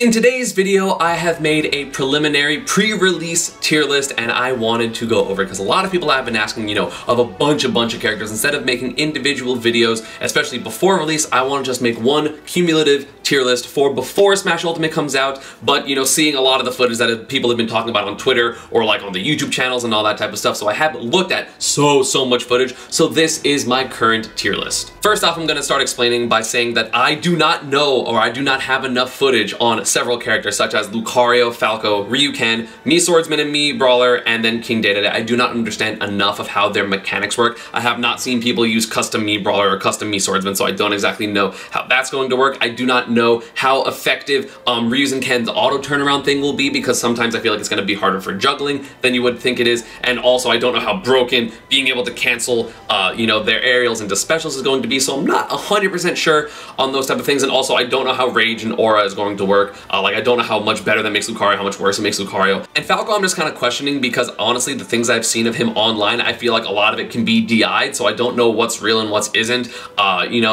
In today's video, I have made a preliminary pre-release tier list and I wanted to go over it because a lot of people have been asking, of a bunch of characters. Instead of making individual videos, especially before release, I want to just make one cumulative tier list for before Smash Ultimate comes out, but seeing a lot of the footage that people have been talking about on Twitter or like on the YouTube channels and all that type of stuff, so I have looked at so much footage, so this is my current tier list. First off, I'm going to start explaining by saying that I do not know or I do not have enough footage on several characters such as Lucario, Falco, Ryuken, Mii Swordsman and Mii Brawler, and then King Dedede. I do not understand enough of how their mechanics work. I have not seen people use custom Mii Brawler or custom Mii Swordsman, so I don't exactly know how that's going to work. I do not know how effective Ryu's and Ken's auto turnaround thing will be, because sometimes I feel like it's going to be harder for juggling than you would think it is, and also I don't know how broken being able to cancel their aerials into specials is going to be, so I'm not 100% sure on those type of things, and also I don't know how Rage and Aura is going to work. I don't know how much better that makes Lucario, how much worse it makes Lucario. And Falco I'm just kind of questioning because honestly the things I've seen of him online, I feel like a lot of it can be DI'd, so I don't know what's real and what's isn't.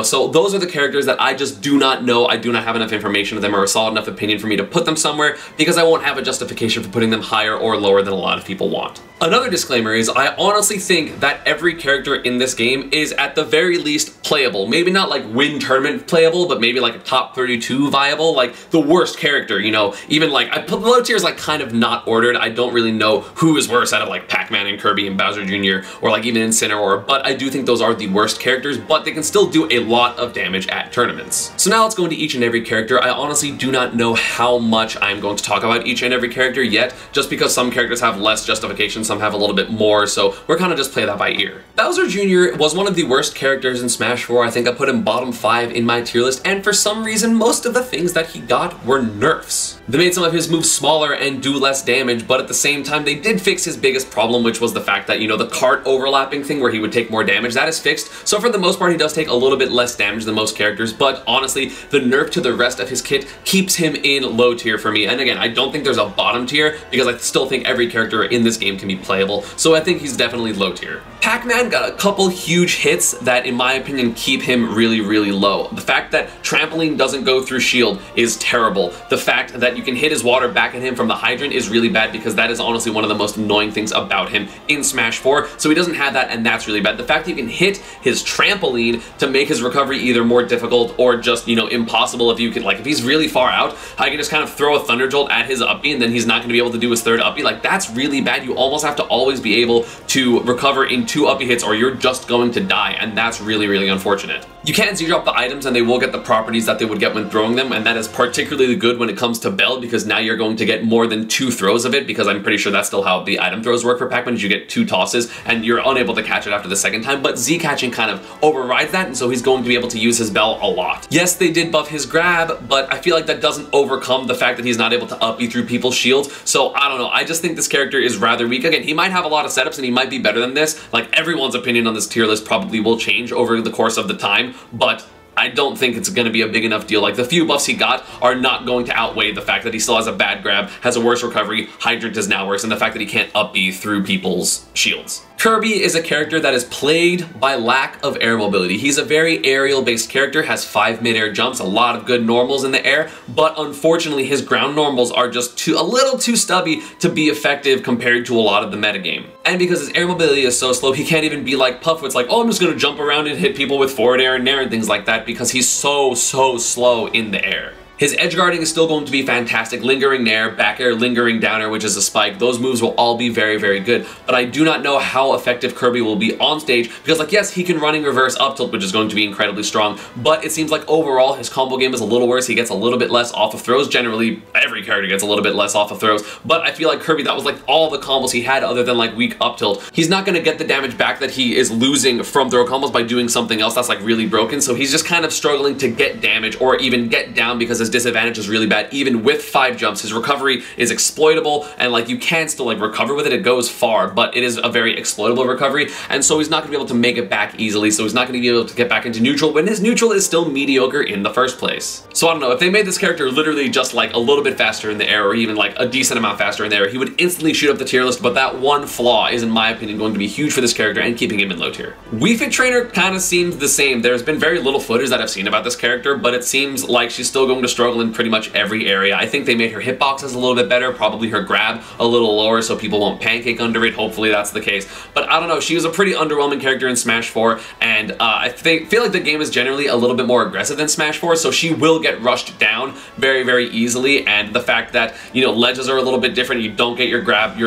So those are the characters that I just do not know. I do not have enough information of them or a solid enough opinion for me to put them somewhere, because I won't have a justification for putting them higher or lower than a lot of people want. Another disclaimer is I honestly think that every character in this game is at the very least playable. Maybe not like win tournament playable, but maybe like a top 32 viable, like the worst character, even like I put low tiers like kind of not ordered. I don't really know who is worse out of like Pac-Man and Kirby and Bowser Jr. or like even Incineroar, but I do think those are the worst characters, but they can still do a lot of damage at tournaments. So now let's go into each and every character. I honestly do not know how much I'm going to talk about each and every character yet, just because some characters have less justification, some have a little bit more, so we're kind of just play that by ear. Bowser Jr. was one of the worst characters in Smash 4. I think I put him bottom 5 in my tier list, and for some reason most of the things that he got were nerfs. They made some of his moves smaller and do less damage, but at the same time they did fix his biggest problem, which was the fact that, the cart overlapping thing where he would take more damage, that is fixed. So for the most part he does take a little bit less damage than most characters, but honestly the nerf to the rest of his kit keeps him in low tier for me. And again, I don't think there's a bottom tier because I still think every character in this game can be playable, so I think he's definitely low tier. Pac-Man got a couple huge hits that in my opinion keep him really low. The fact that trampoline doesn't go through shield is terrible. The fact that you can hit his water back at him from the hydrant is really bad, because that is honestly one of the most annoying things about him in Smash 4, so he doesn't have that, and that's really bad. The fact that you can hit his trampoline to make his recovery either more difficult or just, impossible. If you could, like, if he's really far out, I can just kind of throw a Thunder Jolt at his uppy and then he's not going to be able to do his third uppy. Like, that's really bad. You almost have to always be able to recover in 2 uppy hits or you're just going to die, and that's really unfortunate. You can Z-drop the items and they will get the properties that they would get when throwing them, and that is particularly good when it comes to Bell, because now you're going to get more than 2 throws of it, because I'm pretty sure that's still how the item throws work for Pac-Man, is you get 2 tosses and you're unable to catch it after the second time, but Z-catching kind of overrides that, and so he's going to be able to use his Bell a lot. Yes, they did buff his grab, but I feel like that doesn't overcome the fact that he's not able to uppy through people's shields, so I don't know, I just think this character is rather weak. Again, he might have a lot of setups and he might be better than this. Like, everyone's opinion on this tier list probably will change over the course of the time, but I don't think it's going to be a big enough deal. Like, the few buffs he got are not going to outweigh the fact that he still has a bad grab, has a worse recovery, Hydrant is now worse, and the fact that he can't uppy through people's shields. Kirby is a character that is plagued by lack of air mobility. He's a very aerial-based character, has 5 mid-air jumps, a lot of good normals in the air, but unfortunately his ground normals are just a little too stubby to be effective compared to a lot of the metagame. And because his air mobility is so slow, he can't even be like Puff, where it's like, oh, I'm just gonna jump around and hit people with forward air and nair and things like that, because he's so slow in the air. His edge guarding is still going to be fantastic. Lingering nair, back air, lingering down air, which is a spike. Those moves will all be very good. But I do not know how effective Kirby will be on stage, because, like, yes, he can running reverse up tilt, which is going to be incredibly strong, but it seems like overall his combo game is a little worse. He gets a little bit less off of throws. Generally, every character gets a little bit less off of throws, but I feel like Kirby, that was like all the combos he had other than like weak up tilt. He's not going to get the damage back that he is losing from throw combos by doing something else that's like really broken, so he's just kind of struggling to get damage or even get down, because his disadvantage is really bad. Even with 5 jumps, his recovery is exploitable, and like you can still like recover with it. It goes far, but it is a very exploitable recovery, and so he's not going to be able to make it back easily, so he's not going to be able to get back into neutral when his neutral is still mediocre in the first place. So I don't know, if they made this character literally just like a little bit faster in the air, or even like a decent amount faster in the air, he would instantly shoot up the tier list, but that one flaw is, in my opinion, going to be huge for this character and keeping him in low tier. Wii Fit Trainer kind of seems the same. There's been very little footage that I've seen about this character, but it seems like she's still going to struggle struggle in pretty much every area. I think they made her hitboxes a little bit better, probably her grab a little lower so people won't pancake under it. Hopefully that's the case. But I don't know, she was a pretty underwhelming character in Smash 4, and I feel like the game is generally a little bit more aggressive than Smash 4, so she will get rushed down very, very easily, and the fact that, you know, ledges are a little bit different, you don't get your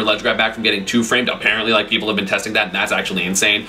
ledge grab back from getting 2-framed, apparently, like, people have been testing that, and that's actually insane.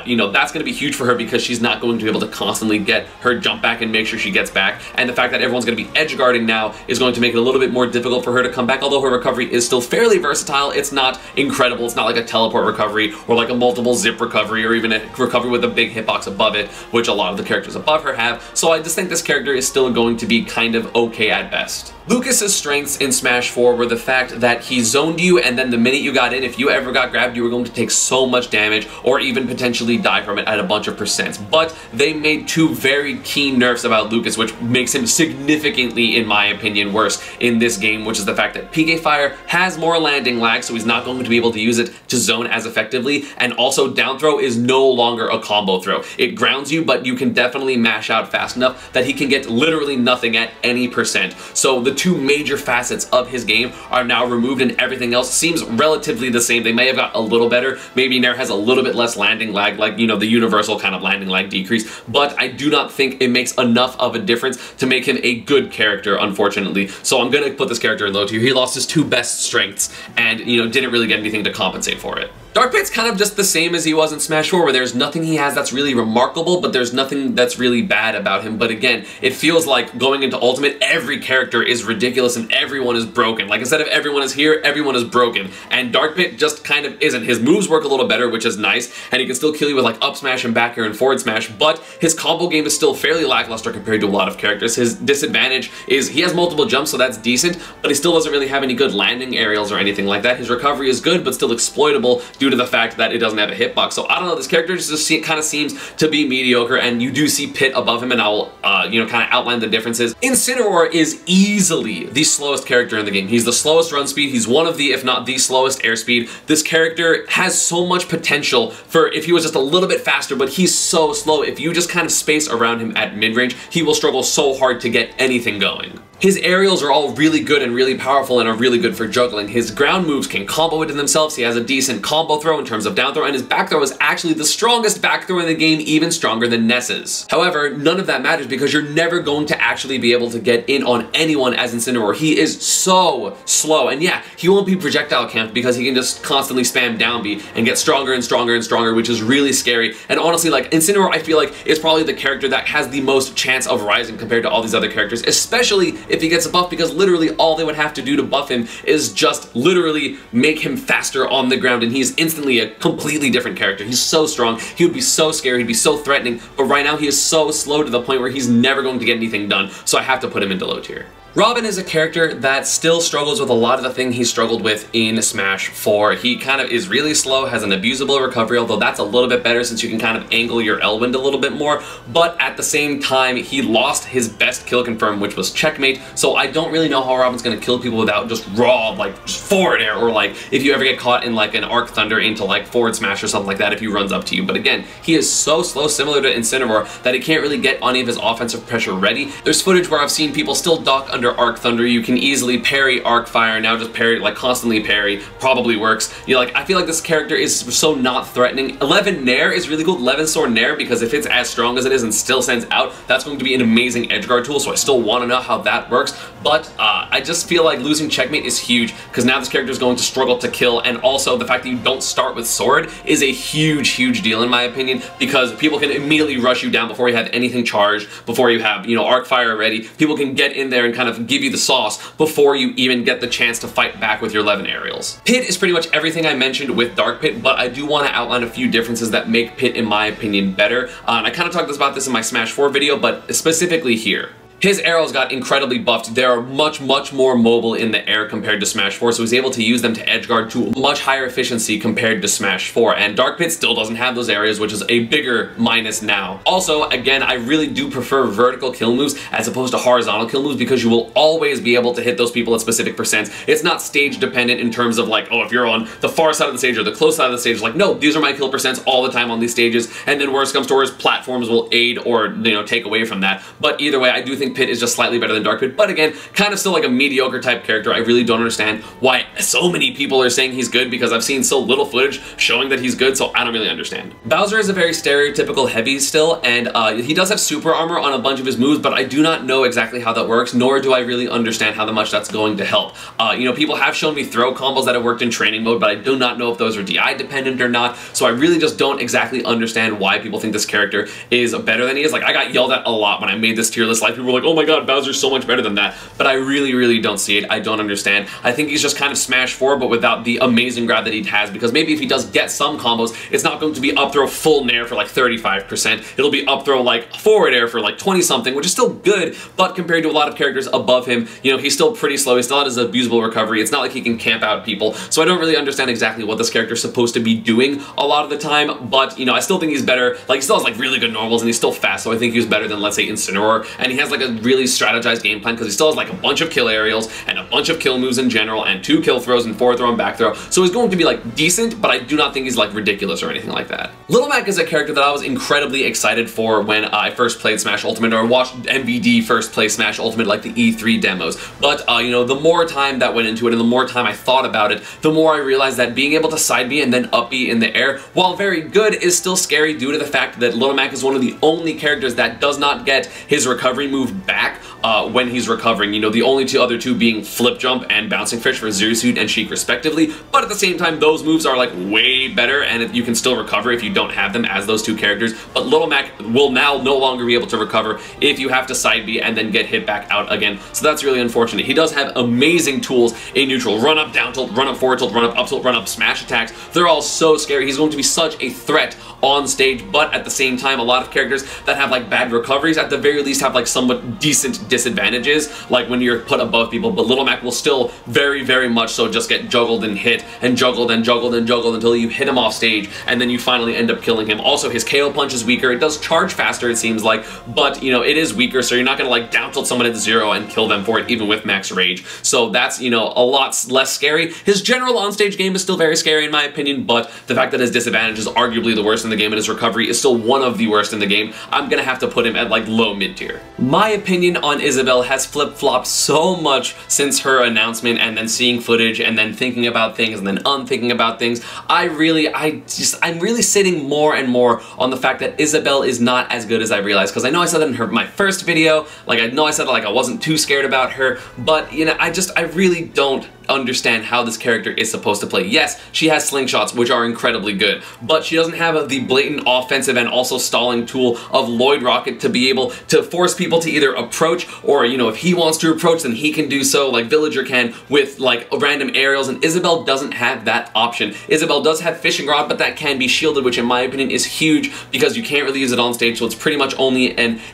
You know, that's going to be huge for her because she's not going to be able to constantly get her jump back and make sure she gets back, and the fact that everyone's going to be edge guarding now is going to make it a little bit more difficult for her to come back, although her recovery is still fairly versatile. It's not incredible, it's not like a teleport recovery or like a multiple zip recovery or even a recovery with a big hitbox above it, which a lot of the characters above her have, so I just think this character is still going to be kind of okay at best. Lucas's strengths in Smash 4 were the fact that he zoned you, and then the minute you got in, if you ever got grabbed, you were going to take so much damage or even potentially die from it at a bunch of percents. But they made two very key nerfs about Lucas, which makes him significantly, in my opinion, worse in this game, which is the fact that PK Fire has more landing lag, so he's not going to be able to use it to zone as effectively, and also down throw is no longer a combo throw. It grounds you, but you can definitely mash out fast enough that he can get literally nothing at any percent. So the two major facets of his game are now removed, and everything else seems relatively the same. They may have got a little better. Maybe Nair has a little bit less landing lag, like, you know, the universal kind of landing lag decrease, but I do not think it makes enough of a difference to make him a good character, unfortunately. So I'm gonna put this character in low tier. He lost his two best strengths and, you know, didn't really get anything to compensate for it. Dark Pit's kind of just the same as he was in Smash 4, where there's nothing he has that's really remarkable, but there's nothing that's really bad about him. But again, it feels like going into Ultimate, every character is ridiculous and everyone is broken. Like, instead of everyone is here, everyone is broken. And Dark Pit just kind of isn't. His moves work a little better, which is nice, and he can still kill you with like up smash and back air and forward smash, but his combo game is still fairly lackluster compared to a lot of characters. His disadvantage is he has multiple jumps, so that's decent, but he still doesn't really have any good landing aerials or anything like that. His recovery is good, but still exploitable due to the fact that it doesn't have a hitbox. So I don't know, this character just kind of seems to be mediocre, and you do see Pit above him, and I will, you know, kind of outline the differences. Incineroar is easily the slowest character in the game. He's the slowest run speed. He's one of the, if not the slowest airspeed. This character has so much potential for if he was just a little bit faster, but he's so slow. If you just kind of space around him at mid-range, he will struggle so hard to get anything going. His aerials are all really good and really powerful and are really good for juggling. His ground moves can combo into themselves. He has a decent combo throw in terms of down throw, and his back throw is actually the strongest back throw in the game, even stronger than Ness's. However, none of that matters because you're never going to actually be able to get in on anyone as Incineroar. He is so slow, and yeah, he won't be projectile camped because he can just constantly spam down B and get stronger and stronger and stronger, which is really scary. And honestly, like, Incineroar, I feel like, is probably the character that has the most chance of rising compared to all these other characters, especially if he gets a buff, because literally all they would have to do to buff him is just literally make him faster on the ground, and he's instantly a completely different character. He's so strong, he would be so scary, he'd be so threatening, but right now he is so slow to the point where he's never going to get anything done, so I have to put him into low tier. Robin is a character that still struggles with a lot of the thing he struggled with in Smash 4. He kind of is really slow, has an abusable recovery, although that's a little bit better since you can kind of angle your L-Wind a little bit more, but at the same time, he lost his best kill confirm, which was Checkmate, so I don't really know how Robin's gonna kill people without just raw, like, just forward air, or like, if you ever get caught in like an Arc Thunder into like forward smash or something like that if he runs up to you. But again, he is so slow, similar to Incineroar, that he can't really get any of his offensive pressure ready. There's footage where I've seen people still dock under Arc Thunder. You can easily parry Arc Fire, now just parry, like constantly parry, probably works. You like, I feel like this character is so not threatening. 11 Nair is really cool, 11 Sword Nair, because if it's as strong as it is and still sends out, that's going to be an amazing edgeguard tool, so I still want to know how that works, but I just feel like losing Checkmate is huge, because now this character is going to struggle to kill, and also the fact that you don't start with Sword is a huge, huge deal in my opinion, because people can immediately rush you down before you have anything charged, before you have, you know, Arc Fire ready. People can get in there and kind of give you the sauce before you even get the chance to fight back with your 11 aerials. Pit is pretty much everything I mentioned with Dark Pit, but I do want to outline a few differences that make Pit, in my opinion, better. And I kind of talked about this in my Smash 4 video, but specifically here. His arrows got incredibly buffed. They are much, much more mobile in the air compared to Smash 4, so he's able to use them to edgeguard to a much higher efficiency compared to Smash 4, and Dark Pit still doesn't have those areas, which is a bigger minus now. Also, again, I really do prefer vertical kill moves as opposed to horizontal kill moves, because you will always be able to hit those people at specific percents. It's not stage dependent in terms of like, oh, if you're on the far side of the stage or the close side of the stage, like, no, these are my kill percents all the time on these stages, and then worst comes to worst, platforms will aid or, you know, take away from that. But either way, I do think think Pit is just slightly better than Dark Pit, but again, kind of still like a mediocre type character. I really don't understand why so many people are saying he's good, because I've seen so little footage showing that he's good, so I don't really understand. Bowser is a very stereotypical heavy still, and he does have super armor on a bunch of his moves, but I do not know exactly how that works, nor do I really understand how much that's going to help. You know, people have shown me throw combos that have worked in training mode, but I do not know if those are DI dependent or not, so I really just don't exactly understand why people think this character is better than he is. Like, I got yelled at a lot when I made this tier list. Like, people were like, oh my god, Bowser's so much better than that, but I really don't see it. I don't understand. I think he's just kind of Smash 4, but without the amazing grab that he has, because maybe if he does get some combos, it's not going to be up throw full nair for like 35%. It'll be up throw like forward air for like 20 something, which is still good, but compared to a lot of characters above him, you know, he's still pretty slow. He still has abusable recovery. It's not like he can camp out people, so I don't really understand exactly what this character is supposed to be doing a lot of the time, but, you know, I still think he's better. Like, he still has like really good normals, and he's still fast, so I think he's better than, let's say, Incineroar, and he has like a really strategized game plan, because he still has like a bunch of kill aerials, and a bunch of kill moves in general, and 2 kill throws, and 4 throw and back throw, so he's going to be like decent, but I do not think he's like ridiculous or anything like that. Little Mac is a character that I was incredibly excited for when I first played Smash Ultimate, or watched MVD first play Smash Ultimate, like the E3 demos, but you know, the more time that went into it, and the more time I thought about it, the more I realized that being able to side B and then up B in the air, while very good, is still scary due to the fact that Little Mac is one of the only characters that does not get his recovery move back when he's recovering. You know, the only other two being Flip Jump and Bouncing Fish for Zero Suit and Sheik respectively, but at the same time, those moves are like way better, and you can still recover if you don't have them as those two characters, but Little Mac will now no longer be able to recover if you have to side B and then get hit back out again, so that's really unfortunate. He does have amazing tools in neutral. Run up, down tilt, run up, forward tilt, run up tilt, run up, smash attacks. They're all so scary. He's going to be such a threat on stage, but at the same time, a lot of characters that have like bad recoveries at the very least have like somewhat decent disadvantages, like when you're put above people, but Little Mac will still very much so just get juggled and hit, and juggled and juggled and juggled until you hit him off stage, and then you finally end up killing him. Also, his KO punch is weaker. It does charge faster, it seems like, but you know, it is weaker, so you're not gonna like down tilt someone at 0 and kill them for it, even with max rage. So that's, you know, a lot less scary. His general on-stage game is still very scary in my opinion, but the fact that his disadvantage is arguably the worst in the game and his recovery is still one of the worst in the game, I'm gonna have to put him at like low mid tier. My opinion on Isabelle has flip-flopped so much since her announcement, and then seeing footage, and then thinking about things, and then unthinking about things. I'm really sitting more and more on the fact that Isabelle is not as good as I realized, because I know I said that in my first video, like I know I said like I wasn't too scared about her, but you know, I really don't understand how this character is supposed to play. Yes, she has slingshots, which are incredibly good, but she doesn't have the blatant offensive and also stalling tool of Lloyd Rocket to be able to force people to either approach, or, you know, if he wants to approach, then he can do so, like Villager can with like random aerials, and Isabelle doesn't have that option. Isabelle does have Fishing Rod, but that can be shielded, which in my opinion is huge, because you can't really use it on stage, so it's pretty much only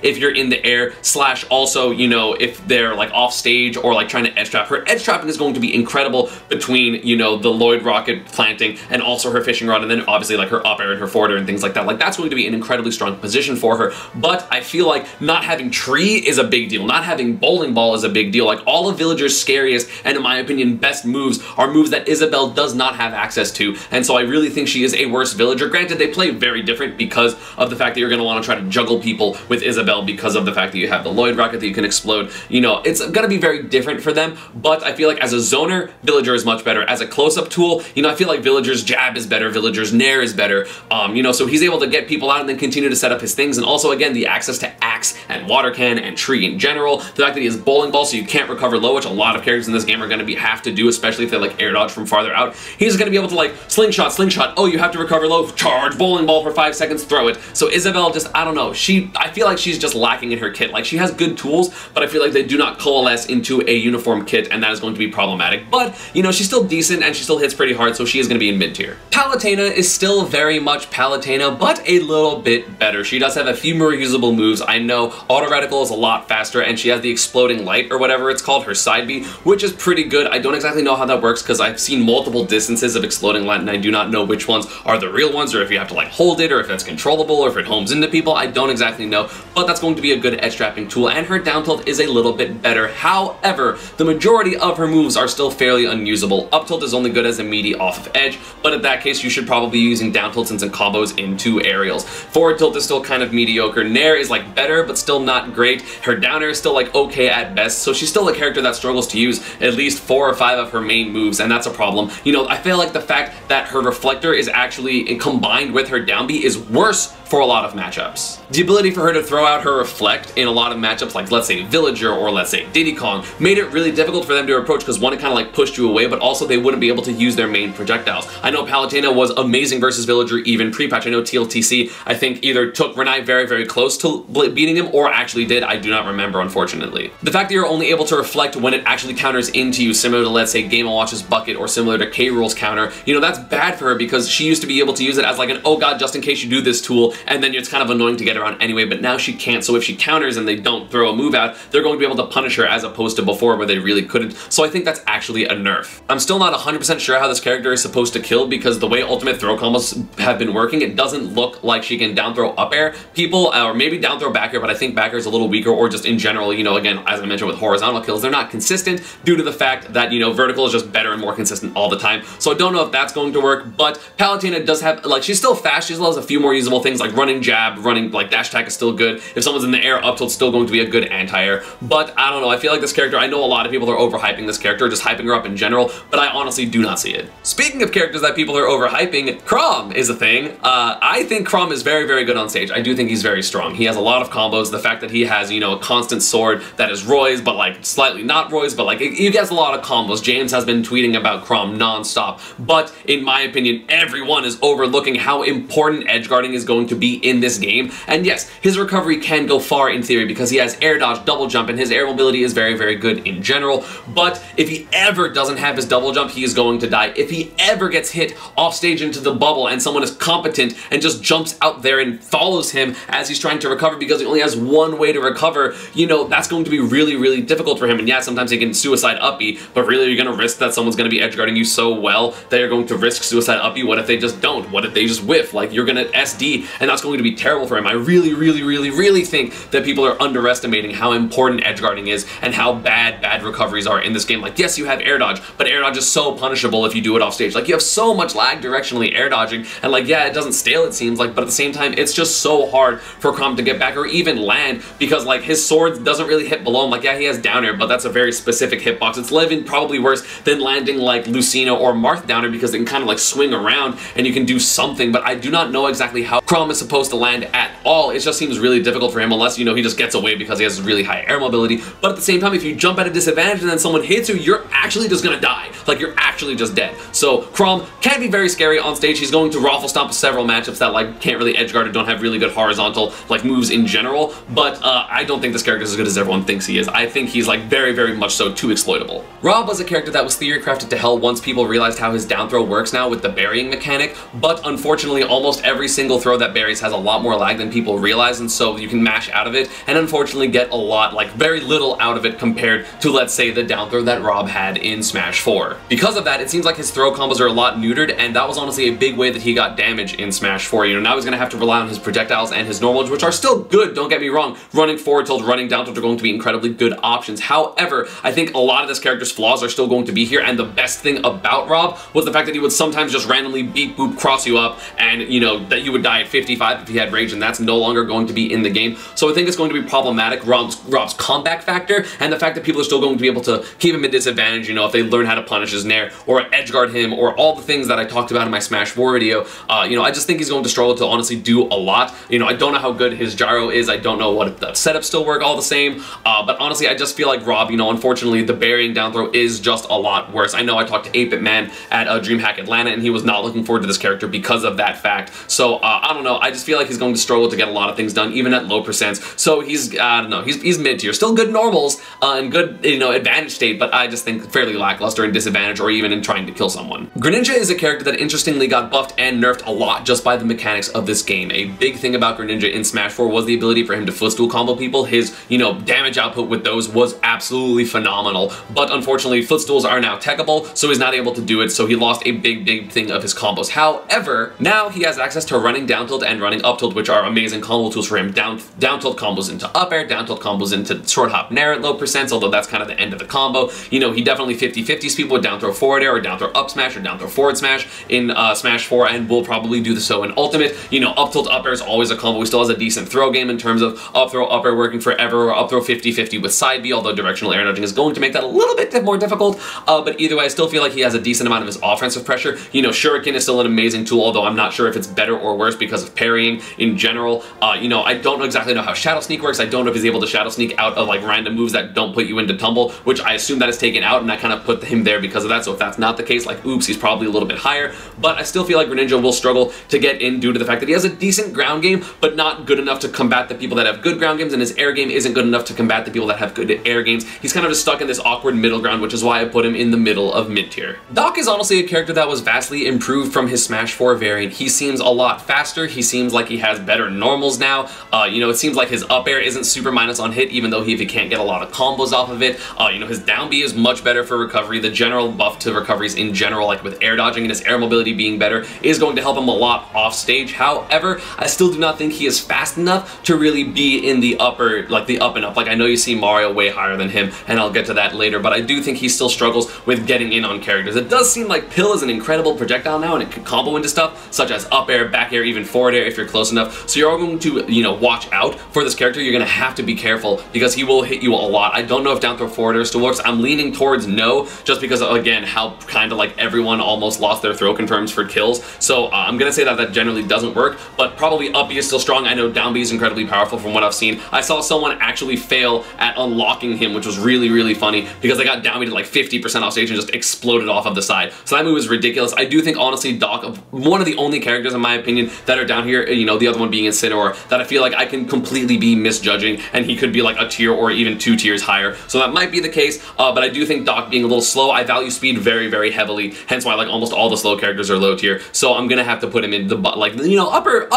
if you're in the air, slash also, you know, if they're like off stage or like trying to edge trap. Her edge trapping is going to be incredible between, you know, the Lloyd Rocket planting and also her Fishing Rod, and then obviously like her up air and her forward air and things like that. Like, that's going to be an incredibly strong position for her, but I feel like not having Tree is a big deal. Not having Bowling Ball is a big deal. Like, all of Villager's scariest and, in my opinion, best moves are moves that Isabelle does not have access to, and so I really think she is a worse Villager. Granted, they play very different because of the fact that you're going to want to try to juggle people with Isabelle, because of the fact that you have the Lloyd Rocket that you can explode. You know, it's going to be very different for them, but I feel like as a zoner, Villager is much better. As a close-up tool, you know, I feel like Villager's jab is better, Villager's nair is better, you know, so he's able to get people out and then continue to set up his things, and also, again, the access to Axe and Water Cannon and Tree in general, the fact that he has Bowling Ball so you can't recover low, which a lot of characters in this game are going to have to do, especially if they like air dodge from farther out. He's going to be able to like slingshot, oh, you have to recover low, charge, Bowling Ball for 5 seconds, throw it. So Isabelle just, I don't know, I feel like she's just lacking in her kit. Like, she has good tools, but I feel like they do not coalesce into a uniform kit, and that is going to be problematic. But, you know, she's still decent and she still hits pretty hard, so she is going to be in mid tier. Palutena is still very much Palutena, but a little bit better. She does have a few more usable moves. I know Auto Reticle is a lot faster, and she has the Exploding Light, or whatever it's called, her side B, which is pretty good. I don't exactly know how that works, because I've seen multiple distances of Exploding Light, and I do not know which ones are the real ones, or if you have to like hold it, or if it's controllable, or if it homes into people. I don't exactly know, but that's going to be a good edge trapping tool, and her down tilt is a little bit better. However, the majority of her moves are still still fairly unusable. Up tilt is only good as a meaty off of edge, but in that case you should probably be using down tilt since it combos into aerials. Forward tilt is still kind of mediocre. Nair is like better, but still not great. Her down air is still like okay at best, so she's still a character that struggles to use at least 4 or 5 of her main moves, and that's a problem. You know, I feel like the fact that her reflector is actually combined with her down B is worse for a lot of matchups. The ability for her to throw out her reflect in a lot of matchups, like let's say Villager or let's say Diddy Kong, made it really difficult for them to approach because one, it kind of like pushed you away, but also they wouldn't be able to use their main projectiles. I know Palutena was amazing versus Villager even pre-patch. I know TLTC, I think, either took Renai very, very close to beating him or actually did. I do not remember, unfortunately. The fact that you're only able to reflect when it actually counters into you, similar to let's say Game & Watch's bucket or similar to K-Rool's counter, you know, that's bad for her because she used to be able to use it as like an oh god, just in case you do this tool, and then it's kind of annoying to get around anyway, but now she can't. So if she counters and they don't throw a move out, they're going to be able to punish her as opposed to before where they really couldn't. So I think that's actually a nerf. I'm still not 100% sure how this character is supposed to kill because the way ultimate throw combos have been working, it doesn't look like she can down throw up air people, or maybe down throw back air, but I think back air is a little weaker, or just in general, you know, again, as I mentioned with horizontal kills, they're not consistent due to the fact that, you know, vertical is just better and more consistent all the time. So I don't know if that's going to work, but Palutena does have, like, she's still fast, she still has a few more usable things like running jab, running, like, dash attack is still good. If someone's in the air, up tilt's still going to be a good anti-air. But I don't know, I feel like this character, I know a lot of people are overhyping this character, just hyping her up in general, but I honestly do not see it. Speaking of characters that people are overhyping, Crom is a thing. I think Crom is very, very good on stage. I do think he's very strong. He has a lot of combos. The fact that he has, you know, a constant sword that is Roy's, but like slightly not Roy's, but like he gets a lot of combos. James has been tweeting about Crom non-stop, but in my opinion, everyone is overlooking how important edgeguarding is going to be in this game. And yes, his recovery can go far in theory because he has air dodge, double jump, and his air mobility is very, very good in general. But if he ever doesn't have his double jump, he is going to die. If he ever gets hit off stage into the bubble and someone is competent and just jumps out there and follows him as he's trying to recover because he only has one way to recover, you know, that's going to be really, really difficult for him. And yeah, sometimes he can suicide up B, but really you're going to risk that someone's going to be edgeguarding you so well that you're going to risk suicide up B. What if they just don't? What if they just whiff? Like, you're going to SD, and that's going to be terrible for him. I really, really, really, really think that people are underestimating how important edgeguarding is and how bad recoveries are in this game. Like, yes, you have air dodge, but air dodge is so punishable if you do it off stage. Like, you have so much lag directionally air dodging, and like, yeah, it doesn't stale, it seems like, but at the same time, it's just so hard for Crom to get back or even land because like his sword doesn't really hit below him. Like, yeah, he has down air, but that's a very specific hitbox. It's even probably worse than landing like Lucina or Marth down air because they can kind of like swing around and you can do something, but I do not know exactly how Crom is supposed to land at all. It just seems really difficult for him unless, you know, he just gets away because he has really high air mobility. But at the same time, if you jump at a disadvantage and then someone hits you, you're actually just gonna die. Like, you're actually just dead. So Crom can be very scary on stage. He's going to raffle stomp several matchups that like can't really edgeguard or don't have really good horizontal like moves in general, but I don't think this character is as good as everyone thinks he is. I think he's like very, very much so too exploitable. Rob was a character that was theory crafted to hell once people realized how his down throw works now with the burying mechanic, but unfortunately almost every single throw that buries has a lot more lag than people realize, and so you can mash out of it and unfortunately get a lot, like very little out of it compared to, let's say, the down throw that Rob had in Smash 4. Because of that, it seems like his throw combos are a lot neutered, and that was honestly a big way that he got damage in Smash 4. You know, now he's gonna have to rely on his projectiles and his normals, which are still good, don't get me wrong. Running forward tilt, running down tilt are going to be incredibly good options. However, I think a lot of this character's flaws are still going to be here, and the best thing about Rob was the fact that he would sometimes just randomly beep boop cross you up, and you know, that you would die at 55 if he had rage, and that's no longer going to be in the game. So I think it's going to be problematic, Rob's comeback factor, and the fact that people are still going to be able to keep him at disadvantage, you know, if they learn how to punish his nair, or edgeguard him, or all the things that I talked about in my Smash 4 video. You know, I just think he's going to struggle to honestly do a lot. You know, I don't know how good his gyro is, I don't know what if the setups still work all the same, but honestly, I just feel like Rob, you know, unfortunately, the burying down throw is just a lot worse. I know I talked to 8-Bit Man at DreamHack Atlanta, and he was not looking forward to this character because of that fact. So, I don't know, I just feel like he's going to struggle to get a lot of things done, even at low percents. So he's, I don't know, he's mid-tier. Still good normals, and good, you know, advantage state, but I just think fairly lackluster in disadvantage or even in trying to kill someone. Greninja is a character that interestingly got buffed and nerfed a lot just by the mechanics of this game. A big thing about Greninja in Smash 4 was the ability for him to footstool combo people. His, you know, damage output with those was absolutely phenomenal, but unfortunately footstools are now techable, so he's not able to do it, so he lost a big thing of his combos. However, now he has access to running down tilt and running up tilt, which are amazing combo tools for him. Down tilt combos into up air, down tilt combos into short hop nair at low percents, although that's kind of the end of the combo. You know, he definitely 50-50s people with down throw forward air or down throw up smash or down throw forward smash in Smash 4, and will probably do so in Ultimate. You know, up tilt up air is always a combo. He still has a decent throw game in terms of up throw up air working forever, or up throw 50-50 with side B, although directional air dodging is going to make that a little bit more difficult. But either way, I still feel like he has a decent amount of his offensive pressure. You know, Shuriken is still an amazing tool, although I'm not sure if it's better or worse because of parrying in general. You know, I don't exactly know how Shadow Sneak works. I don't know if he's able to Shadow Sneak out of like random moves that don't put you into tumble, which I assume that is taken out, and I kind of put him there because of that. So if that's not the case, like, oops, he's probably a little bit higher. But I still feel like Greninja will struggle to get in due to the fact that he has a decent ground game, but not good enough to combat the people that have good ground games, and his air game isn't good enough to combat the people that have good air games. He's kind of just stuck in this awkward middle ground, which is why I put him in the middle of mid-tier. Doc is honestly a character that was vastly improved from his Smash 4 variant. He seems a lot faster. He seems like he has better normals now. You know, it seems like his up air isn't super minus on hit, even though he can't get a lot of combos off of it. You know, his down B is much better for recovery. The general buff to recoveries in general, like with air dodging and his air mobility being better, is going to help him a lot off stage. However, I still do not think he is fast enough to really be in the upper, like the up and up. Like, I know you see Mario way higher than him, and I'll get to that later, but I do think he still struggles with getting in on characters. It does seem like Pill is an incredible projectile now, and it can combo into stuff such as up air, back air, even forward air if you're close enough. So you're going to, you know, watch out for this character. You're going to have to be careful because he will hit you a lot. I don't know if down throw forward air still works. I'm leaning towards no, just because, again, how kind of like everyone almost lost their throw confirms for kills. So I'm going to say that that generally doesn't work, but probably up B is still strong. I know down B is incredibly powerful from what I've seen. I saw someone actually fail at unlocking him, which was really, really funny because they got down B to like 50% off stage and just exploded off of the side. So that move is ridiculous. I do think, honestly, Doc, one of the only characters in my opinion that are down here, you know, the other one being Incineroar, that I feel like I can completely be misjudging, and he could be like a tier or even 2 tiers higher. So that might be the case, but I do think Doc being a little slow, I value speed very, very heavily, hence why like almost all the slow characters are low tier. So I'm gonna have to put him in the, like, you know, upper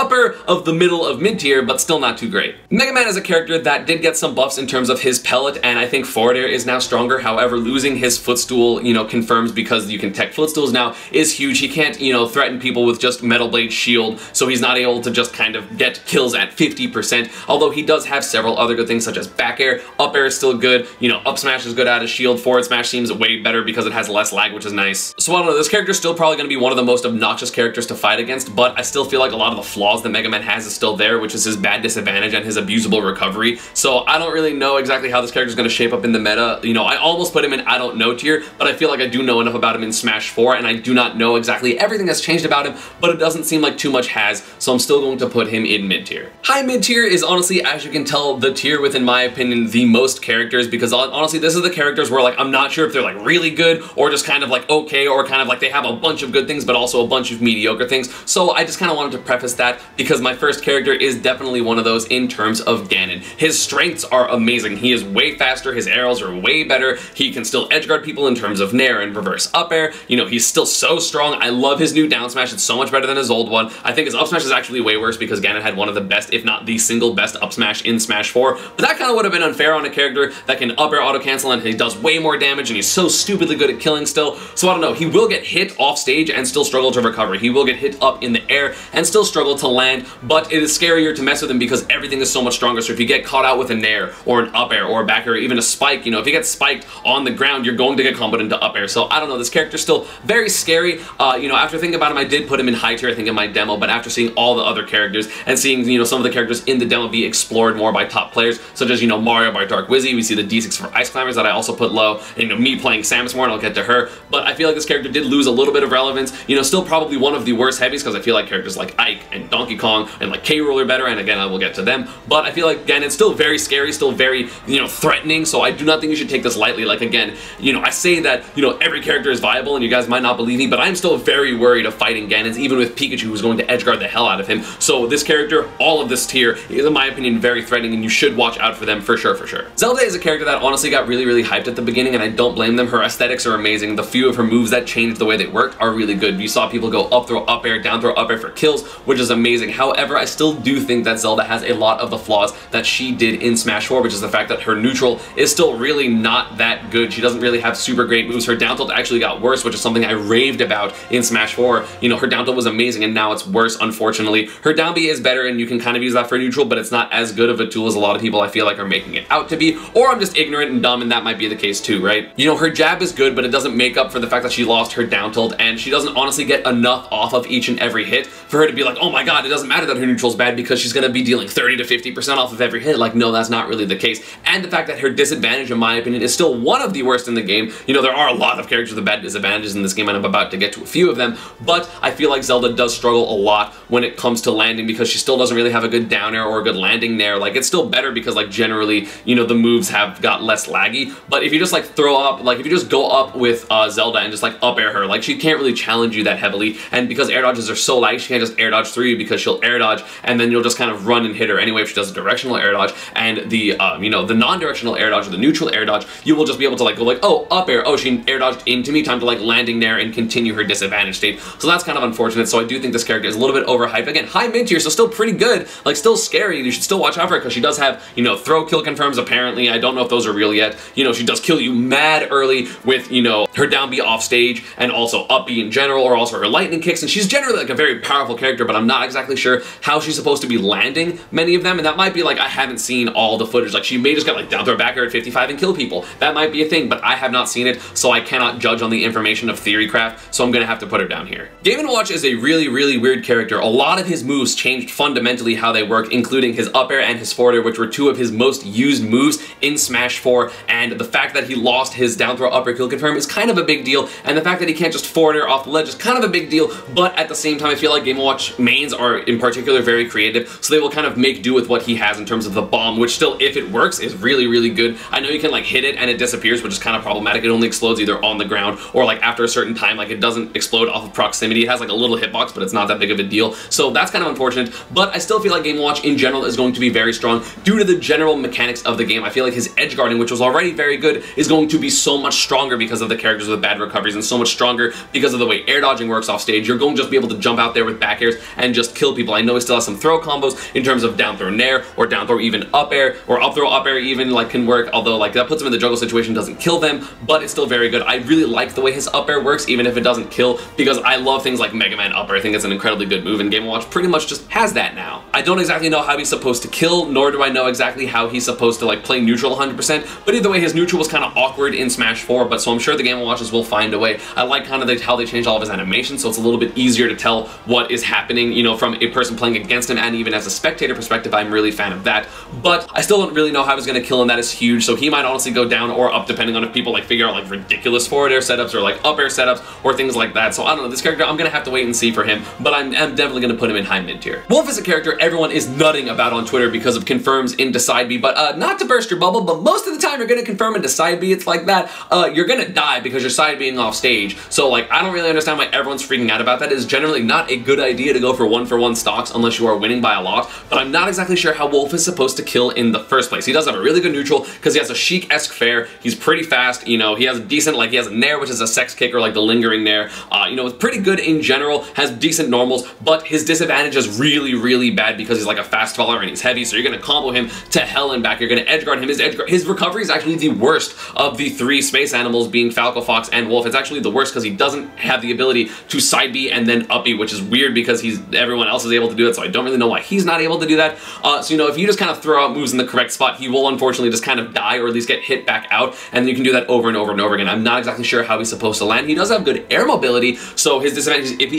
of the middle of mid tier, but still not too great. Megaman is a character that did get some buffs in terms of his pellet, and I think forward air is now stronger. However, losing his footstool, you know, confirms, because you can tech footstools now, is huge. He can't, you know, threaten people with just Metal Blade Shield, so he's not able to just kind of get kills at 50%, although he does have several other good things such as back air. Up air is still good, you know, up smash is good out of shield, forward smash seems way better because it has less lag, which is nice. So I don't know, this character is still probably going to be one of the most obnoxious characters to fight against, but I still feel like a lot of the flaws that Megaman has is still there, which is his bad disadvantage and his abusable recovery. So I don't really know exactly how this character is going to shape up in the meta. You know, I almost put him in I don't know tier, but I feel like I do know enough about him in Smash 4, and I do not know exactly everything that's changed about him, but it doesn't seem like too much has, so I'm still going to put him in mid tier. High mid tier is honestly, as you can tell, the tier with, in my opinion, the most characters, because honestly, this is the characters where like I'm not sure if they're like really good or just kind of like okay, or kind of like they have a bunch of good things but also a bunch of mediocre things. So I just kind of wanted to preface that because my first character is definitely one of those in terms of Ganon. His strengths are amazing. He is way faster, his arrows are way better, he can still edgeguard people in terms of nair and reverse up air. You know, he's still so strong. I love his new down smash. It's so much better than his old one. I think his up smash is actually way worse because Ganon had one of the best, if not the single best up smash in Smash 4, but that kind of would have been unfair on a character that can up air auto cancel and he does way more damage and he's so stupidly good at killing still. So I don't know, he will get hit off stage and still struggle to recover. He will get hit up in the air and still struggle to land, but it is scarier to mess with him because everything is so much stronger. So if you get caught out with a nair or an up air or a back air or even a spike, you know, if you get spiked on the ground, you're going to get comboed into up air. So I don't know, this character's still very scary. You know, after thinking about him, I did put him in high tier, I think, in my demo, but after seeing all the other characters and seeing, you know, some of the characters in the demo be explored more by top players, such as, you know, Mario by Dark Wizzy, we see the D6 for Ice Climbers that I also put low, and, you know, me playing Samus more, and I'll get to her, but I feel like this character did lose a little bit of relevance. You know, still probably one of the worst heavies because I feel like characters like Ike and Donkey Kong and like K. Rool are better, and again, I will get to them, but I feel like, again, it's still very scary, still very, you know, threatening, so I do not think you should take this lightly. Like, again, you know, I say that, you know, every character is viable, and you guys might not believe me, but I'm still very worried of fighting Ganons, even with Pikachu, who's going to edgeguard the hell out of him. So this character, all of this tier, is, in my opinion, very threatening, and you should watch out for them for sure, for sure. Zelda is a character that honestly got really, really hyped at the beginning, and I don't blame them. Her aesthetics are amazing. The few of her moves that changed the way they worked are really good. You saw people go up throw up air, down throw up air for kills, which is amazing. However, I still do think that Zelda has a lot of the flaws that she did in Smash 4, which is the fact that her neutral is still really not that good. She doesn't really have super great moves. Her down tilt actually got worse, which is something I raved about in Smash 4. You know, her down tilt was amazing, and now it's worse, unfortunately. personally. Her down B is better and you can kind of use that for neutral, but it's not as good of a tool as a lot of people I feel like are making it out to be, or I'm just ignorant and dumb and that might be the case too, right? You know, her jab is good, but it doesn't make up for the fact that she lost her down tilt and she doesn't honestly get enough off of each and every hit for her to be like, oh my god, it doesn't matter that her neutral's bad because she's gonna be dealing 30 to 50% off of every hit. Like, no, that's not really the case. And the fact that her disadvantage, in my opinion, is still one of the worst in the game. You know, there are a lot of characters with bad disadvantages in this game and I'm about to get to a few of them, but I feel like Zelda does struggle a lot when it comes to landing because she still doesn't really have a good down air or a good landing nair. Like, it's still better because, like, generally, you know, the moves have got less laggy, but if you just, like, throw up, like, if you just go up with Zelda and just, like, up air her, like, she can't really challenge you that heavily, and because air dodges are so laggy, she can't just air dodge through you because she'll air dodge, and then you'll just kind of run and hit her anyway if she does a directional air dodge, and the, you know, the non-directional air dodge or the neutral air dodge, you will just be able to, like, go like, oh, up air, oh, she air dodged into me, time to, like, landing there and continue her disadvantage state. So that's kind of unfortunate, so I do think this character is a little bit overhyped. Again, high mid tier, so still pretty good, like, still scary. You should still watch out for her because she does have, you know, throw kill confirms apparently. I don't know if those are real yet. You know, she does kill you mad early with, you know, her down B off stage and also up B in general, or also her lightning kicks, and she's generally like a very powerful character, but I'm not exactly sure how she's supposed to be landing many of them, and that might be like, I haven't seen all the footage. Like, she may just get like down throw back air at 55 and kill people. That might be a thing, but I have not seen it, so I cannot judge on the information of Theorycraft, so I'm gonna have to put her down here. Game & Watch is a really, really weird character. A lot of his moves changed fundamentally how they work, including his up air and his forward air, which were two of his most used moves in Smash 4, and the fact that he lost his down throw up air kill confirm is kind of a big deal, and the fact that he can't just forward air off the ledge is kind of a big deal, but at the same time I feel like Game & Watch mains are in particular very creative, so they will kind of make do with what he has in terms of the bomb, which still, if it works, is really, really good. I know you can like hit it and it disappears, which is kind of problematic. It only explodes either on the ground or like after a certain time, like it doesn't explode off of proximity. It has like a little hitbox, but it's not that big of a deal, so that's kind of unfortunate, but I still feel like Game & Watch in general is going to be very strong due to the general mechanics of the game. I feel like his edge guarding, which was already very good, is going to be so much stronger because of the characters with bad recoveries, and so much stronger because of the way air dodging works off stage. You're going to just be able to jump out there with back airs and just kill people. I know he still has some throw combos in terms of down throw nair or down throw even up air, or up throw up air even like can work, although like that puts him in the juggle situation, doesn't kill them, but it's still very good. I really like the way his up air works, even if it doesn't kill, because I love things like Megaman up air. I think it's an incredibly good move, and Game & Watch pretty much just has that now. I don't exactly know how he's supposed to kill, nor do I know exactly how he's supposed to like play neutral 100%, but either way his neutral was kind of awkward in Smash 4, but so I'm sure the Game & Watchers will find a way. I like kind of how they changed all of his animations, so it's a little bit easier to tell what is happening, you know, from a person playing against him, and even as a spectator perspective, I'm really a fan of that, but I still don't really know how he's going to kill him. That is huge, so he might honestly go down or up depending on if people like figure out like ridiculous forward air setups or like up air setups or things like that. So I don't know, this character I'm going to have to wait and see for him, but I'm definitely going to put him in high mid tier. Wolff is a character everyone is nutting about on Twitter because of confirms into side B, but not to burst your bubble, but most of the time you're going to confirm into side B. It's like that, you're going to die because you're side being off stage, so like I don't really understand why everyone's freaking out about that. It is generally not a good idea to go for 1-for-1 stocks unless you are winning by a lot, but I'm not exactly sure how Wolff is supposed to kill in the first place. He does have a really good neutral because he has a Sheik-esque fair, he's pretty fast, you know, he has a decent, like he has a nair, which is a sex kick or like the lingering nair, you know, it's pretty good in general, has decent normals, but his disadvantage is really, really bad because he's like a fast faller and he's heavy, so you're going to combo him to hell and back. You're going to edge guard him. His recovery is actually the worst of the three space animals, being Falco, Fox, and Wolff. It's actually the worst because he doesn't have the ability to side B and then up B, which is weird because everyone else is able to do it, so I don't really know why he's not able to do that. So you know, if you just kind of throw out moves in the correct spot, he will unfortunately just kind of die or at least get hit back out, and you can do that over and over and over again. I'm not exactly sure how he's supposed to land. He does have good air mobility, so his disadvantage is if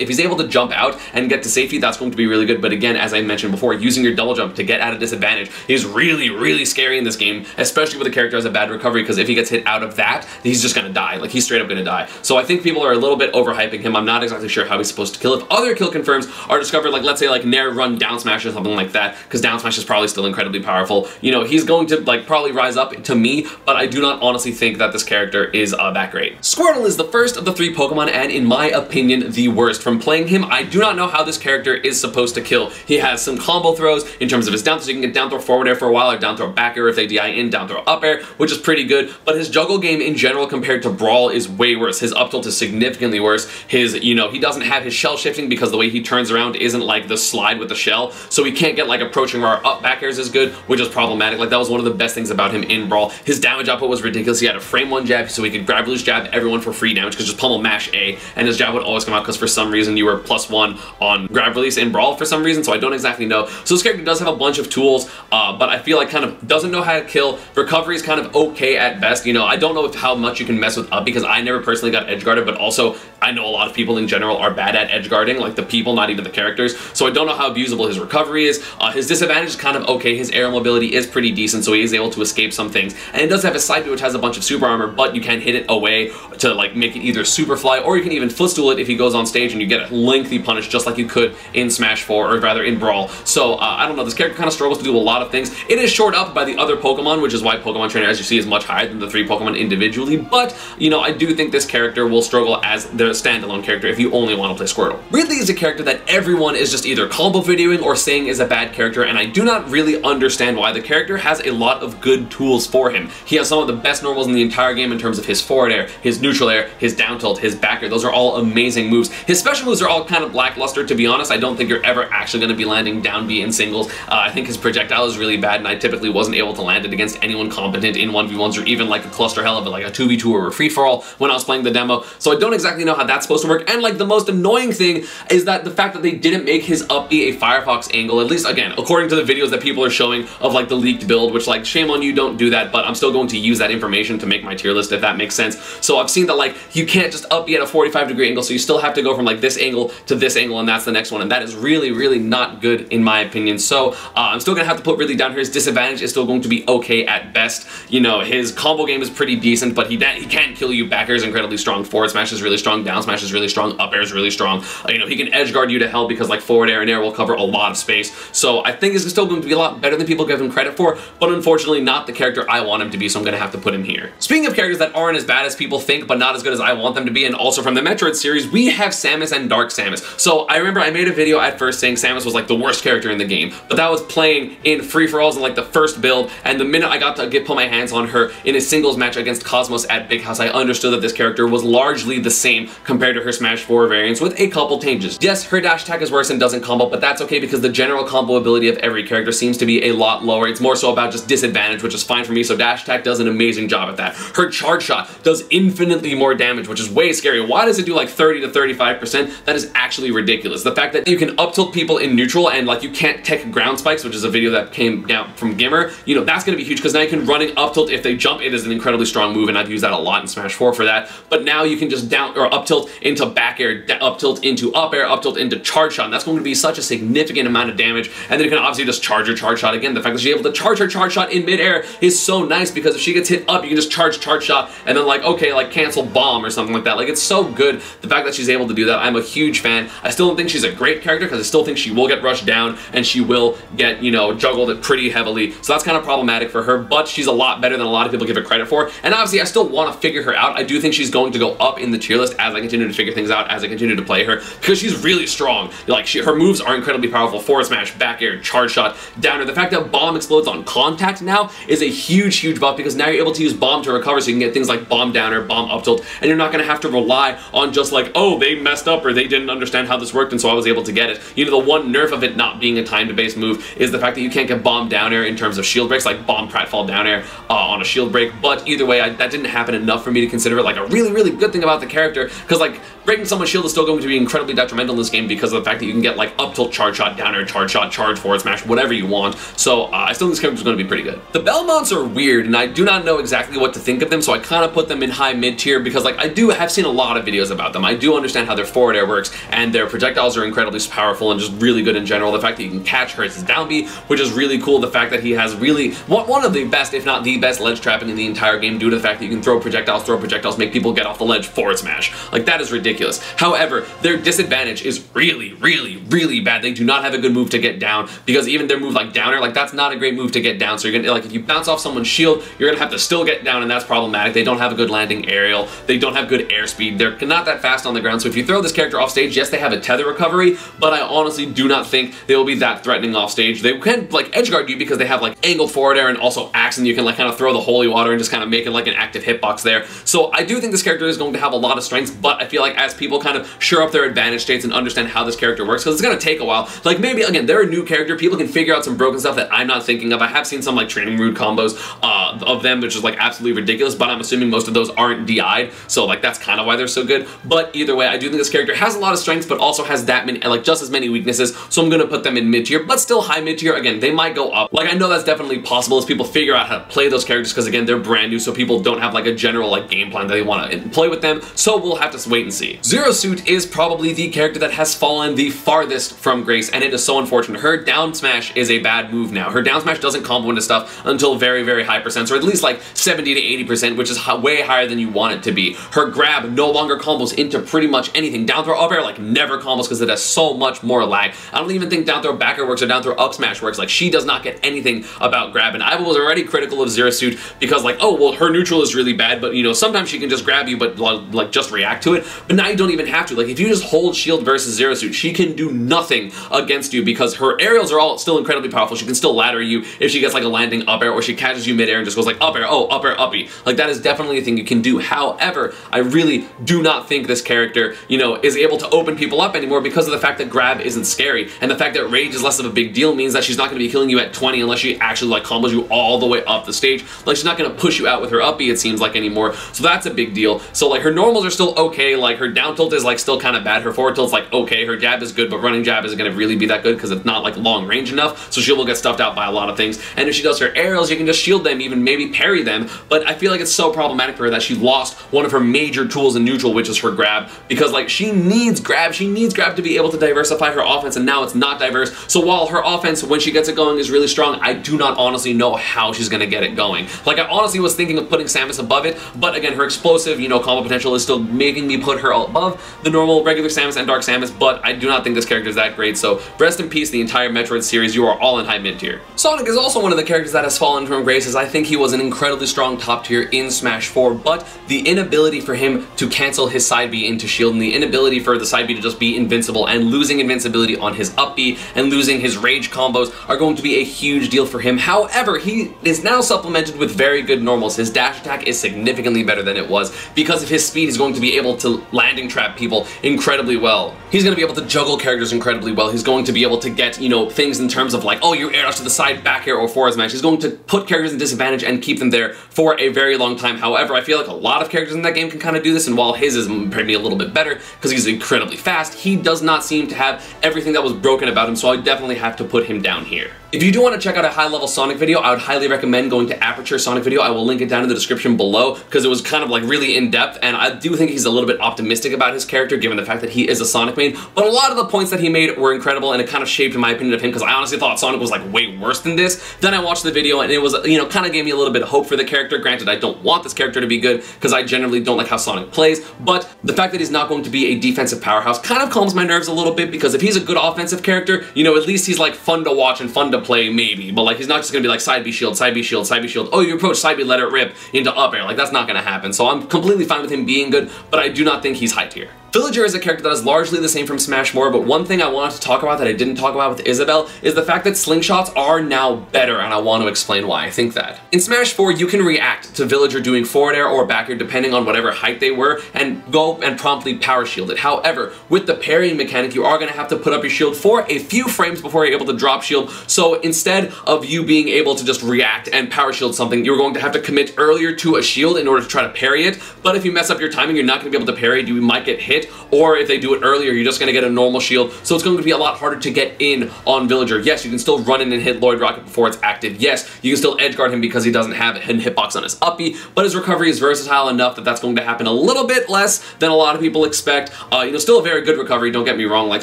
he's able to jump out and get to safety, that's going to be really good. But again, as I mentioned before, using your double jump to get out of disadvantage is really, really scary in this game, especially with a character who has a bad recovery, because if he gets hit out of that, he's just gonna die. Like, he's straight up gonna die. So I think people are a little bit overhyping him. I'm not exactly sure how he's supposed to kill. If other kill confirms are discovered, like let's say like nair run down smash or something like that, because down smash is probably still incredibly powerful, you know, he's going to like probably rise up to me, but I do not honestly think that this character is that great. Squirtle is the first of the three Pokemon, and in my opinion, the worst. From playing him, I do not know how this character is supposed to kill. He has some combo throws in terms of his down throw, so you can get down throw forward air for a while, or down throw back air if they DI in, down throw up air, which is pretty good, but his juggle game in general compared to Brawl is way worse. His up tilt is significantly worse. His, you know, he doesn't have his shell shifting because the way he turns around isn't like the slide with the shell, so he can't get like approaching where our up back airs is good, which is problematic. Like, that was one of the best things about him in Brawl. His damage output was ridiculous. He had a frame 1 jab, so he could grab loose jab everyone for free damage, because just pummel mash A, and his jab would always come out because for some reason you were +1 on grab release in Brawl for some reason, so I don't exactly know. So this character does have a bunch of tools, but I feel like kind of doesn't know how to kill. Recovery is kind of okay at best. You know, I don't know how much you can mess with up because I never personally got edge guarded, but also I know a lot of people in general are bad at edge guarding, like the people, not even the characters. So I don't know how abusable his recovery is. His disadvantage is kind of okay. His aerial mobility is pretty decent, so he is able to escape some things. And it does have a side B which has a bunch of super armor, but you can hit it away to like make it either super fly, or you can even footstool it if he goes on stage and you get a lengthy punish just like you could in Smash 4, or rather in Brawl. So I don't know, this character kind of struggles to do a lot of things. It is shored up by the other Pokemon, which is why Pokemon Trainer, as you see, is much higher than the 3 Pokemon individually, but you know, I do think this character will struggle as their standalone character if you only want to play Squirtle. Ridley is a character that everyone is just either combo videoing or saying is a bad character, and I do not really understand why. The character has a lot of good tools for him. He has some of the best normals in the entire game in terms of his forward air, his neutral air, his down tilt, his back air. Those are all amazing moves. His special moves are all kind of lackluster, to be honest. I don't think you're ever actually going to be landing down B in singles. I think his projectile is really bad, and I typically wasn't able to land it against anyone competent in 1v1s or even like a cluster hell of it, like a 2v2 or a free-for-all when I was playing the demo. So I don't exactly know how that's supposed to work. And like the most annoying thing is that the fact that they didn't make his up B a Firefox angle, at least again, according to the videos that people are showing of like the leaked build, which like shame on you, don't do that, but I'm still going to use that information to make my tier list if that makes sense. So I've seen that like you can't just up B at a 45-degree angle, so you still have to go from like this angle to this angle, and that's the next one, and that is really, really not good in my opinion. So I'm still gonna have to put Ridley down here. His disadvantage is still going to be okay at best. You know, his combo game is pretty decent, but he can kill you. Back air is incredibly strong, forward smash is really strong, down smash is really strong, up air is really strong. You know, he can edge guard you to hell because like forward air and air will cover a lot of space. So I think he's still going to be a lot better than people give him credit for, but unfortunately not the character I want him to be, so I'm gonna have to put him here. Speaking of characters that aren't as bad as people think, but not as good as I want them to be, and also from the Metroid series, we have Samus and Dark Samus. So I remember I made a video at first saying Samus was like the worst character in the game, but that was playing in free-for-alls in like the first build, and the minute I got to put my hands on her in a singles match against Cosmos at Big House, I understood that this character was largely the same compared to her Smash 4 variants with a couple changes. Yes, her dash attack is worse and doesn't combo, but that's okay because the general combo ability of every character seems to be a lot lower. It's more so about just disadvantage, which is fine for me, so dash attack does an amazing job at that. Her charge shot does infinitely more damage, which is way scary. Why does it do like 30 to 35%? That is actually ridiculous. The fact that you can up tilt people in neutral and like you can't tech ground spikes, which is a video that came down from Gimmer, you know, that's going to be huge because now you can running up tilt if they jump. It is an incredibly strong move, and I've used that a lot in Smash 4 for that. But now you can just down or up tilt into back air, up tilt into up air, up tilt into charge shot, and that's going to be such a significant amount of damage. And then you can obviously just charge her charge shot again. The fact that she's able to charge her charge shot in midair is so nice because if she gets hit up, you can just charge shot and then like, okay, like cancel bomb or something like that. Like, it's so good, the fact that she's able to do that. I'm a huge fan. I still don't think she's a great character because I still think she will get rushed down and she will get, you know, juggled pretty heavily. So that's kind of problematic for her, but she's a lot better than a lot of people give her credit for. And obviously I still want to figure her out. I do think she's going to go up in the tier list as I continue to figure things out, as I continue to play her, because she's really strong. Like, her moves are incredibly powerful. Forward smash, back air, charge shot, downer. The fact that bomb explodes on contact now is a huge buff because now you're able to use bomb to recover, so you can get things like bomb downer, bomb up tilt, and you're not going to have to rely on just like, oh, they messed up or they didn't understand how this worked and so I was able to get it. You know, the one nerf of it not being a timed-based move is the fact that you can't get bomb down air in terms of shield breaks, like bomb pratfall down air on a shield break. But either way, that didn't happen enough for me to consider it like a really good thing about the character, because like breaking someone's shield is still going to be incredibly detrimental in this game because of the fact that you can get like up tilt, charge shot, down air, charge shot, charge, forward smash, whatever you want. So I still think this character is going to be pretty good. The Belmonts are weird and I do not know exactly what to think of them, so I kind of put them in high mid tier because like I have seen a lot of videos about them. I do understand how their forward air works and their projectiles are incredibly powerful and just really good in general. The fact that you can catch his down B, which is really cool. The fact that he has really one of the best, if not the best, ledge trapping in the entire game due to the fact that you can throw projectiles, make people get off the ledge, forward smash. Like, that is ridiculous. However, their disadvantage is really bad. They do not have a good move to get down because even their move like downer, like that's not a great move to get down. So you're gonna, like, if you bounce off someone's shield, you're gonna have to still get down, and that's problematic. They don't have a good landing aerial. They don't have good airspeed. They're not that fast on the ground. So if you throw this character off stage, yes, they have a tether recovery, but I honestly do not think they will be that threatening off stage. They can like edge guard you because they have like angled forward air and also axe, and you can like kind of throw the holy water and just kind of make it like an active hitbox there. So I do think this character is going to have a lot of strengths, but I feel like as people kind of shore up their advantage states and understand how this character works, because it's going to take a while. Like, maybe again, they're a new character, people can figure out some broken stuff that I'm not thinking of. I have seen some like training route combos of them, which is like absolutely ridiculous, but I'm assuming most of those aren't DI'd, so like that's kind of why they're so good. But either way, I do think this character has a lot of strengths, but also has that many, like just as many weaknesses, so I'm gonna put them in mid-tier, but still high mid-tier. Again, they might go up. Like, I know that's definitely possible as people figure out how to play those characters, because again, they're brand new, so people don't have like a general like game plan that they want to play with them, so we'll have to wait and see. Zero Suit is probably the character that has fallen the farthest from grace, and it is so unfortunate. Her down smash is a bad move now. Her down smash doesn't combo into stuff until very, very high percents, or at least like 70 to 80%, which is way higher than you want it to be. Her grab no longer combos into pretty much anything. Down throw up air like never combos because it has so much more lag. I don't even think down throw back air works or down throw up smash works. Like, she does not get anything about grab, and I was already critical of Zero Suit because like, oh well, her neutral is really bad, but you know, sometimes she can just grab you but like just react to it. But now you don't even have to. Like, if you just hold shield versus Zero Suit, she can do nothing against you because her aerials are all still incredibly powerful. She can still ladder you if she gets like a landing up air, or she catches you mid-air and just goes like up air, oh, up air, uppy. Like, that is definitely a thing you can do. However, I really do not think this character, you know, is able to open people up anymore because of the fact that grab isn't scary, and the fact that rage is less of a big deal means that she's not going to be killing you at 20 unless she actually like combos you all the way up the stage. Like, she's not going to push you out with her uppy, it seems like, anymore, so that's a big deal. So like, her normals are still okay, like her down tilt is like still kind of bad, her forward tilt's like okay, her jab is good, but running jab isn't going to really be that good because it's not like long range enough, so she will get stuffed out by a lot of things. And if she does her aerials, you can just shield them, even maybe parry them, but I feel like it's so problematic for her that she lost one of her major tools in neutral, which is her grab, because like, she needs grab to be able to diversify her offense, and now it's not diverse. So while her offense, when she gets it going, is really strong, I do not honestly know how she's going to get it going. Like, I honestly was thinking of putting Samus above it, but again, her explosive, you know, combo potential is still making me put her above the normal regular Samus and Dark Samus, but I do not think this character is that great, so rest in peace the entire Metroid series. You are all in high mid tier. Sonic is also one of the characters that has fallen from grace, as I think he was an incredibly strong top tier in Smash 4, but the inability for him to cancel his side B into shield, and the inability for the side B to just be invincible, and losing invincibility on his up B and losing his rage combos are going to be a huge deal for him. However, he is now supplemented with very good normals. His dash attack is significantly better than it was. Because of his speed, he's going to be able to landing trap people incredibly well. He's going to be able to juggle characters incredibly well. He's going to be able to get, you know, things in terms of like, oh, you air dash to the side, back air, or forward smash. He's going to put characters in disadvantage and keep them there for a very long time. However, I feel like a lot of characters in that game can kind of do this, and while his is maybe a little bit better because he's incredibly fast, he does not seem to have everything that was broken about him, so I definitely have to put him down here. If you do want to check out a high-level Sonic video, I would highly recommend going to Aperture Sonic video. I will link it down in the description below because it was kind of like really in-depth, and I do think he's a little bit optimistic about his character given the fact that he is a Sonic main, but a lot of the points that he made were incredible, and it kind of shaped my opinion of him because I honestly thought Sonic was like way worse than this. Then I watched the video and it was, you know, kind of gave me a little bit of hope for the character. Granted, I don't want this character to be good because I generally don't like how Sonic plays, but the fact that he's not going to be a defensive powerhouse kind of calms my nerves a little bit, because if he's a good offensive character, you know, at least he's like fun to watch and fun to play maybe, but like, he's not just gonna be like side B shield, side B shield, side B shield, oh, you approach side B, let it rip into up air. Like, that's not gonna happen. So I'm completely fine with him being good, but I do not think he's high tier. Villager is a character that is largely the same from Smash 4, but one thing I wanted to talk about that I didn't talk about with Isabelle is the fact that slingshots are now better, and I want to explain why I think that. In Smash 4, you can react to Villager doing forward air or back air depending on whatever height they were, and go and promptly power shield it. However, with the parrying mechanic, you are going to have to put up your shield for a few frames before you're able to drop shield, so instead of you being able to just react and power shield something, you're going to have to commit earlier to a shield in order to try to parry it, but if you mess up your timing, you're not going to be able to parry it, you might get hit, or if they do it earlier, you're just going to get a normal shield, so it's going to be a lot harder to get in on Villager. Yes, you can still run in and hit Lloyd Rocket before it's active. Yes, you can still edge guard him because he doesn't have a hidden hitbox on his uppy, but his recovery is versatile enough that that's going to happen a little bit less than a lot of people expect. You know, still a very good recovery, don't get me wrong, like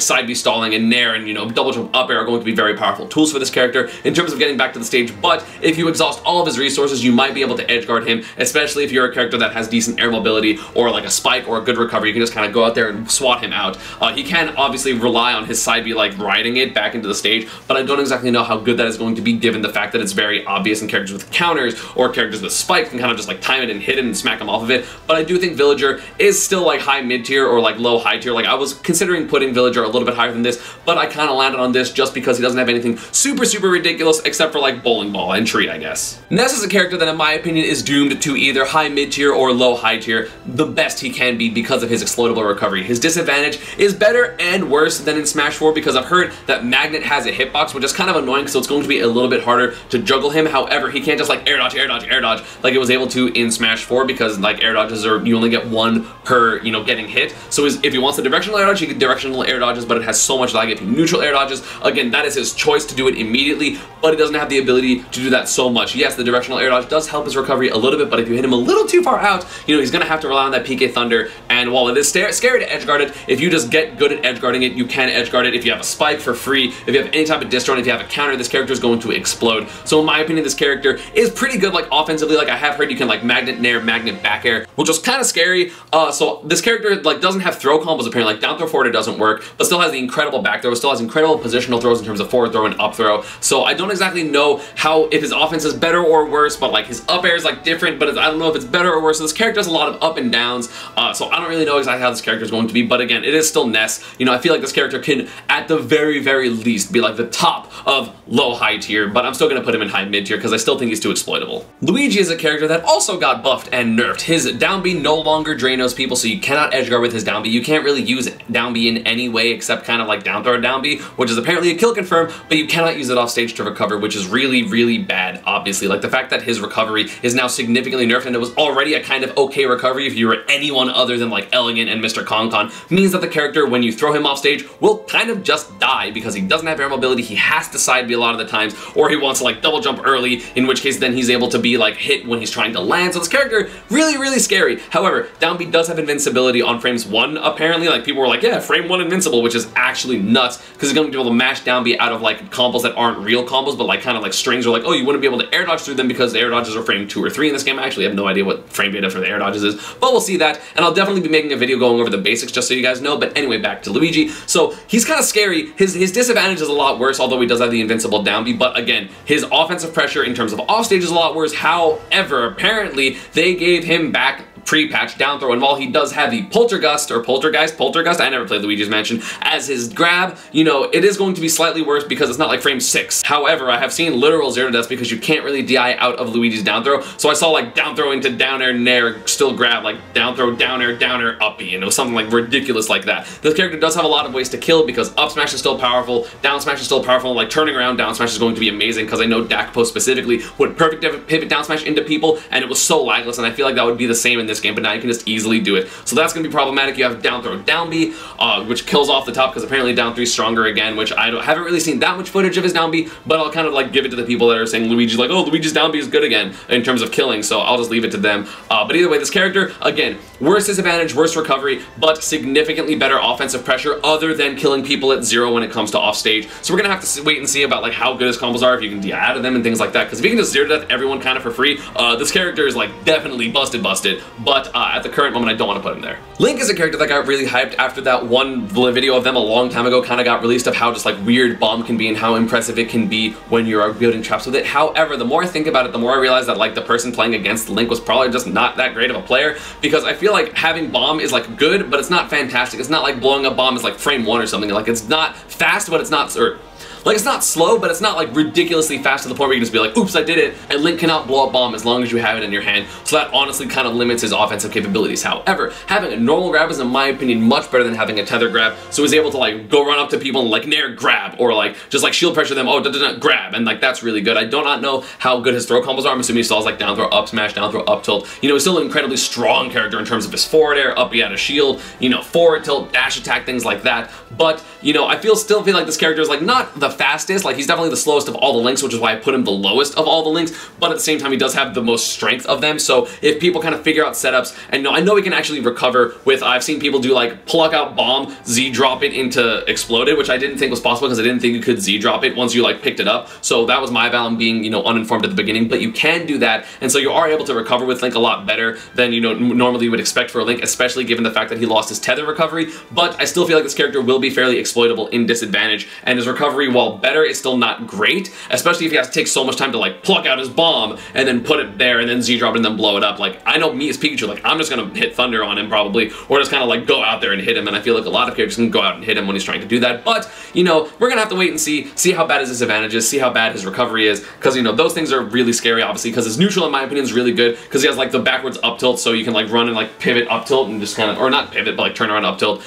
side B stalling and nair and, you know, double jump up air are going to be very powerful tools for this character in terms of getting back to the stage, but if you exhaust all of his resources, you might be able to edge guard him, especially if you're a character that has decent air mobility or like a spike or a good recovery. You can just kind of go out there and swat him out. He can obviously rely on his side B like riding it back into the stage, but I don't exactly know how good that is going to be given the fact that it's very obvious in characters with counters or characters with spikes can kind of just like time it and hit it and smack him off of it. But I do think Villager is still like high mid tier or like low high tier. Like, I was considering putting Villager a little bit higher than this, but I kind of landed on this just because he doesn't have anything super ridiculous except for like Bowling Ball and Tree, I guess. Ness is a character that in my opinion is doomed to either high mid tier or low high tier, the best he can be because of his explodable recovery. His disadvantage is better and worse than in Smash 4 because I've heard that Magnet has a hitbox, which is kind of annoying, so it's going to be a little bit harder to juggle him. However, he can't just like air dodge, air dodge, air dodge like it was able to in Smash 4 because like air dodges are, you only get one per, you know, getting hit. So if he wants the directional air dodge, he can directional air dodges, but it has so much lag. If he neutral air dodges, again, that is his choice to do it immediately, but he doesn't have the ability to do that so much. Yes, the directional air dodge does help his recovery a little bit, but if you hit him a little too far out, you know, he's going to have to rely on that PK Thunder, and while it is scary to edge guard it, if you just get good at edge guarding it, you can edge guard it. If you have a spike for free, if you have any type of distro, and if you have a counter, this character is going to explode. So in my opinion, this character is pretty good, like offensively. Like I have heard you can like magnet nair, magnet back air, which was kind of scary. So this character like doesn't have throw combos apparently, like down throw forward it doesn't work, but still has the incredible back throw, still has incredible positional throws in terms of forward throw and up throw. So I don't exactly know if his offense is better or worse, but like his up air is like different, but I don't know if it's better or worse. So this character has a lot of up and downs, so I don't really know exactly how this character is going to be, but again, it is still Ness. You know, I feel like this character can, at the very least, be like the top of low high tier, but I'm still going to put him in high mid tier because I still think he's too exploitable. Luigi is a character that also got buffed and nerfed. His down B no longer Drainos people, so you cannot edge guard with his down B. You can't really use down B in any way except kind of like down throw down B, which is apparently a kill confirm, but you cannot use it off stage to recover, which is really bad, obviously. Like the fact that his recovery is now significantly nerfed, and it was already a kind of okay recovery if you were anyone other than like Elegant and Mr. Concon, means that the character, when you throw him off stage, will kind of just die because he doesn't have air mobility. He has to side B a lot of the times, or he wants to like double jump early, in which case then he's able to be like hit when he's trying to land. So this character, really scary. However, down B does have invincibility on frames 1 apparently. Like people were like, yeah, frame 1 invincible, which is actually nuts because he's going to be able to mash down B out of like combos that aren't real combos, but like kind of like strings, or like, oh, you wouldn't be able to air dodge through them because the air dodges are frame 2 or 3 in this game. I actually have no idea what frame data for the air dodges is, but we'll see that, and I'll definitely be making a video going over the basics just so you guys know. But anyway, back to Luigi. So he's kind of scary. His disadvantage is a lot worse, although he does have the invincible down B, but again, his offensive pressure in terms of offstage is a lot worse. However, apparently they gave him back pre-patch down throw, and while he does have the Poltergeist, I never played Luigi's Mansion, as his grab, you know, it is going to be slightly worse because it's not like frame 6. However, I have seen literal 0 deaths because you can't really DI out of Luigi's down throw, so I saw like down throw into down air, nair, still grab, like down throw, down air, up B, and it was something like ridiculous like that. This character does have a lot of ways to kill because up smash is still powerful, down smash is still powerful, like turning around down smash is going to be amazing because I know Dakpo specifically would perfect pivot down smash into people, and it was so lagless, and I feel like that would be the same in this game, but now you can just easily do it. So that's going to be problematic. You have down throw down B, which kills off the top because apparently down 3 is stronger again, which I haven't really seen that much footage of his down B, but I'll kind of like give it to the people that are saying Luigi's like, oh, Luigi's down B is good again in terms of killing, so I'll just leave it to them. But either way, this character, again, worse disadvantage, worse recovery, but significantly better offensive pressure other than killing people at 0 when it comes to off stage. So we're going to have to wait and see about like how good his combos are, if you can DI out of them and things like that, because if you can just 0 death everyone kind of for free, this character is like definitely busted, but at the current moment I don't want to put him there. Link is a character that got really hyped after that one video of them a long time ago kind of got released of how just like weird bomb can be and how impressive it can be when you're building traps with it. However, the more I think about it, the more I realize that like the person playing against Link was probably just not that great of a player, because I feel like having bomb is like good, but it's not fantastic. It's not like blowing up bomb is like frame 1 or something. Like it's not fast, but it's not, like it's not slow, but it's not like ridiculously fast to the point where you can just be like, oops, I did it. And Link cannot blow up bomb as long as you have it in your hand. So that honestly kind of limits his offensive capabilities. However, having a normal grab is in my opinion much better than having a tether grab. So he's able to like go run up to people and like nair grab, or like just like shield pressure them, oh grab, and like that's really good. I do not know how good his throw combos are. I'm assuming he still has like down throw up smash, down throw up tilt. You know, he's still an incredibly strong character in terms of his forward air, up he had a shield, you know, forward tilt, dash attack, things like that. But you know, I still feel like this character is like not the fastest, like he's definitely the slowest of all the Links, which is why I put him the lowest of all the Links, but at the same time he does have the most strength of them. So if people kind of figure out setups, and I know he can actually recover with, I've seen people do like pluck out bomb, Z drop it into exploded, which I didn't think was possible because I didn't think you could Z drop it once you like picked it up. So that was my vow being, you know, uninformed at the beginning, but you can do that, and so you are able to recover with Link a lot better than, you know, normally you would expect for a Link, especially given the fact that he lost his tether recovery. But I still feel like this character will be fairly exploitable in disadvantage, and his recovery, while better, it's still not great, especially if he has to take so much time to like pluck out his bomb and then put it there and then Z-drop it and then blow it up. Like, I know me as Pikachu, like, I'm just gonna hit Thunder on him probably, or just kind of like go out there and hit him, and I feel like a lot of characters can go out and hit him when he's trying to do that, but, you know, we're gonna have to wait and see how bad his disadvantage is, see how bad his recovery is, because, you know, those things are really scary, obviously, because his neutral, in my opinion, is really good, because he has, like, the backwards up tilt, so you can, like, run and, like, pivot up tilt and just kind of, or not pivot, but, like, turn around up tilt.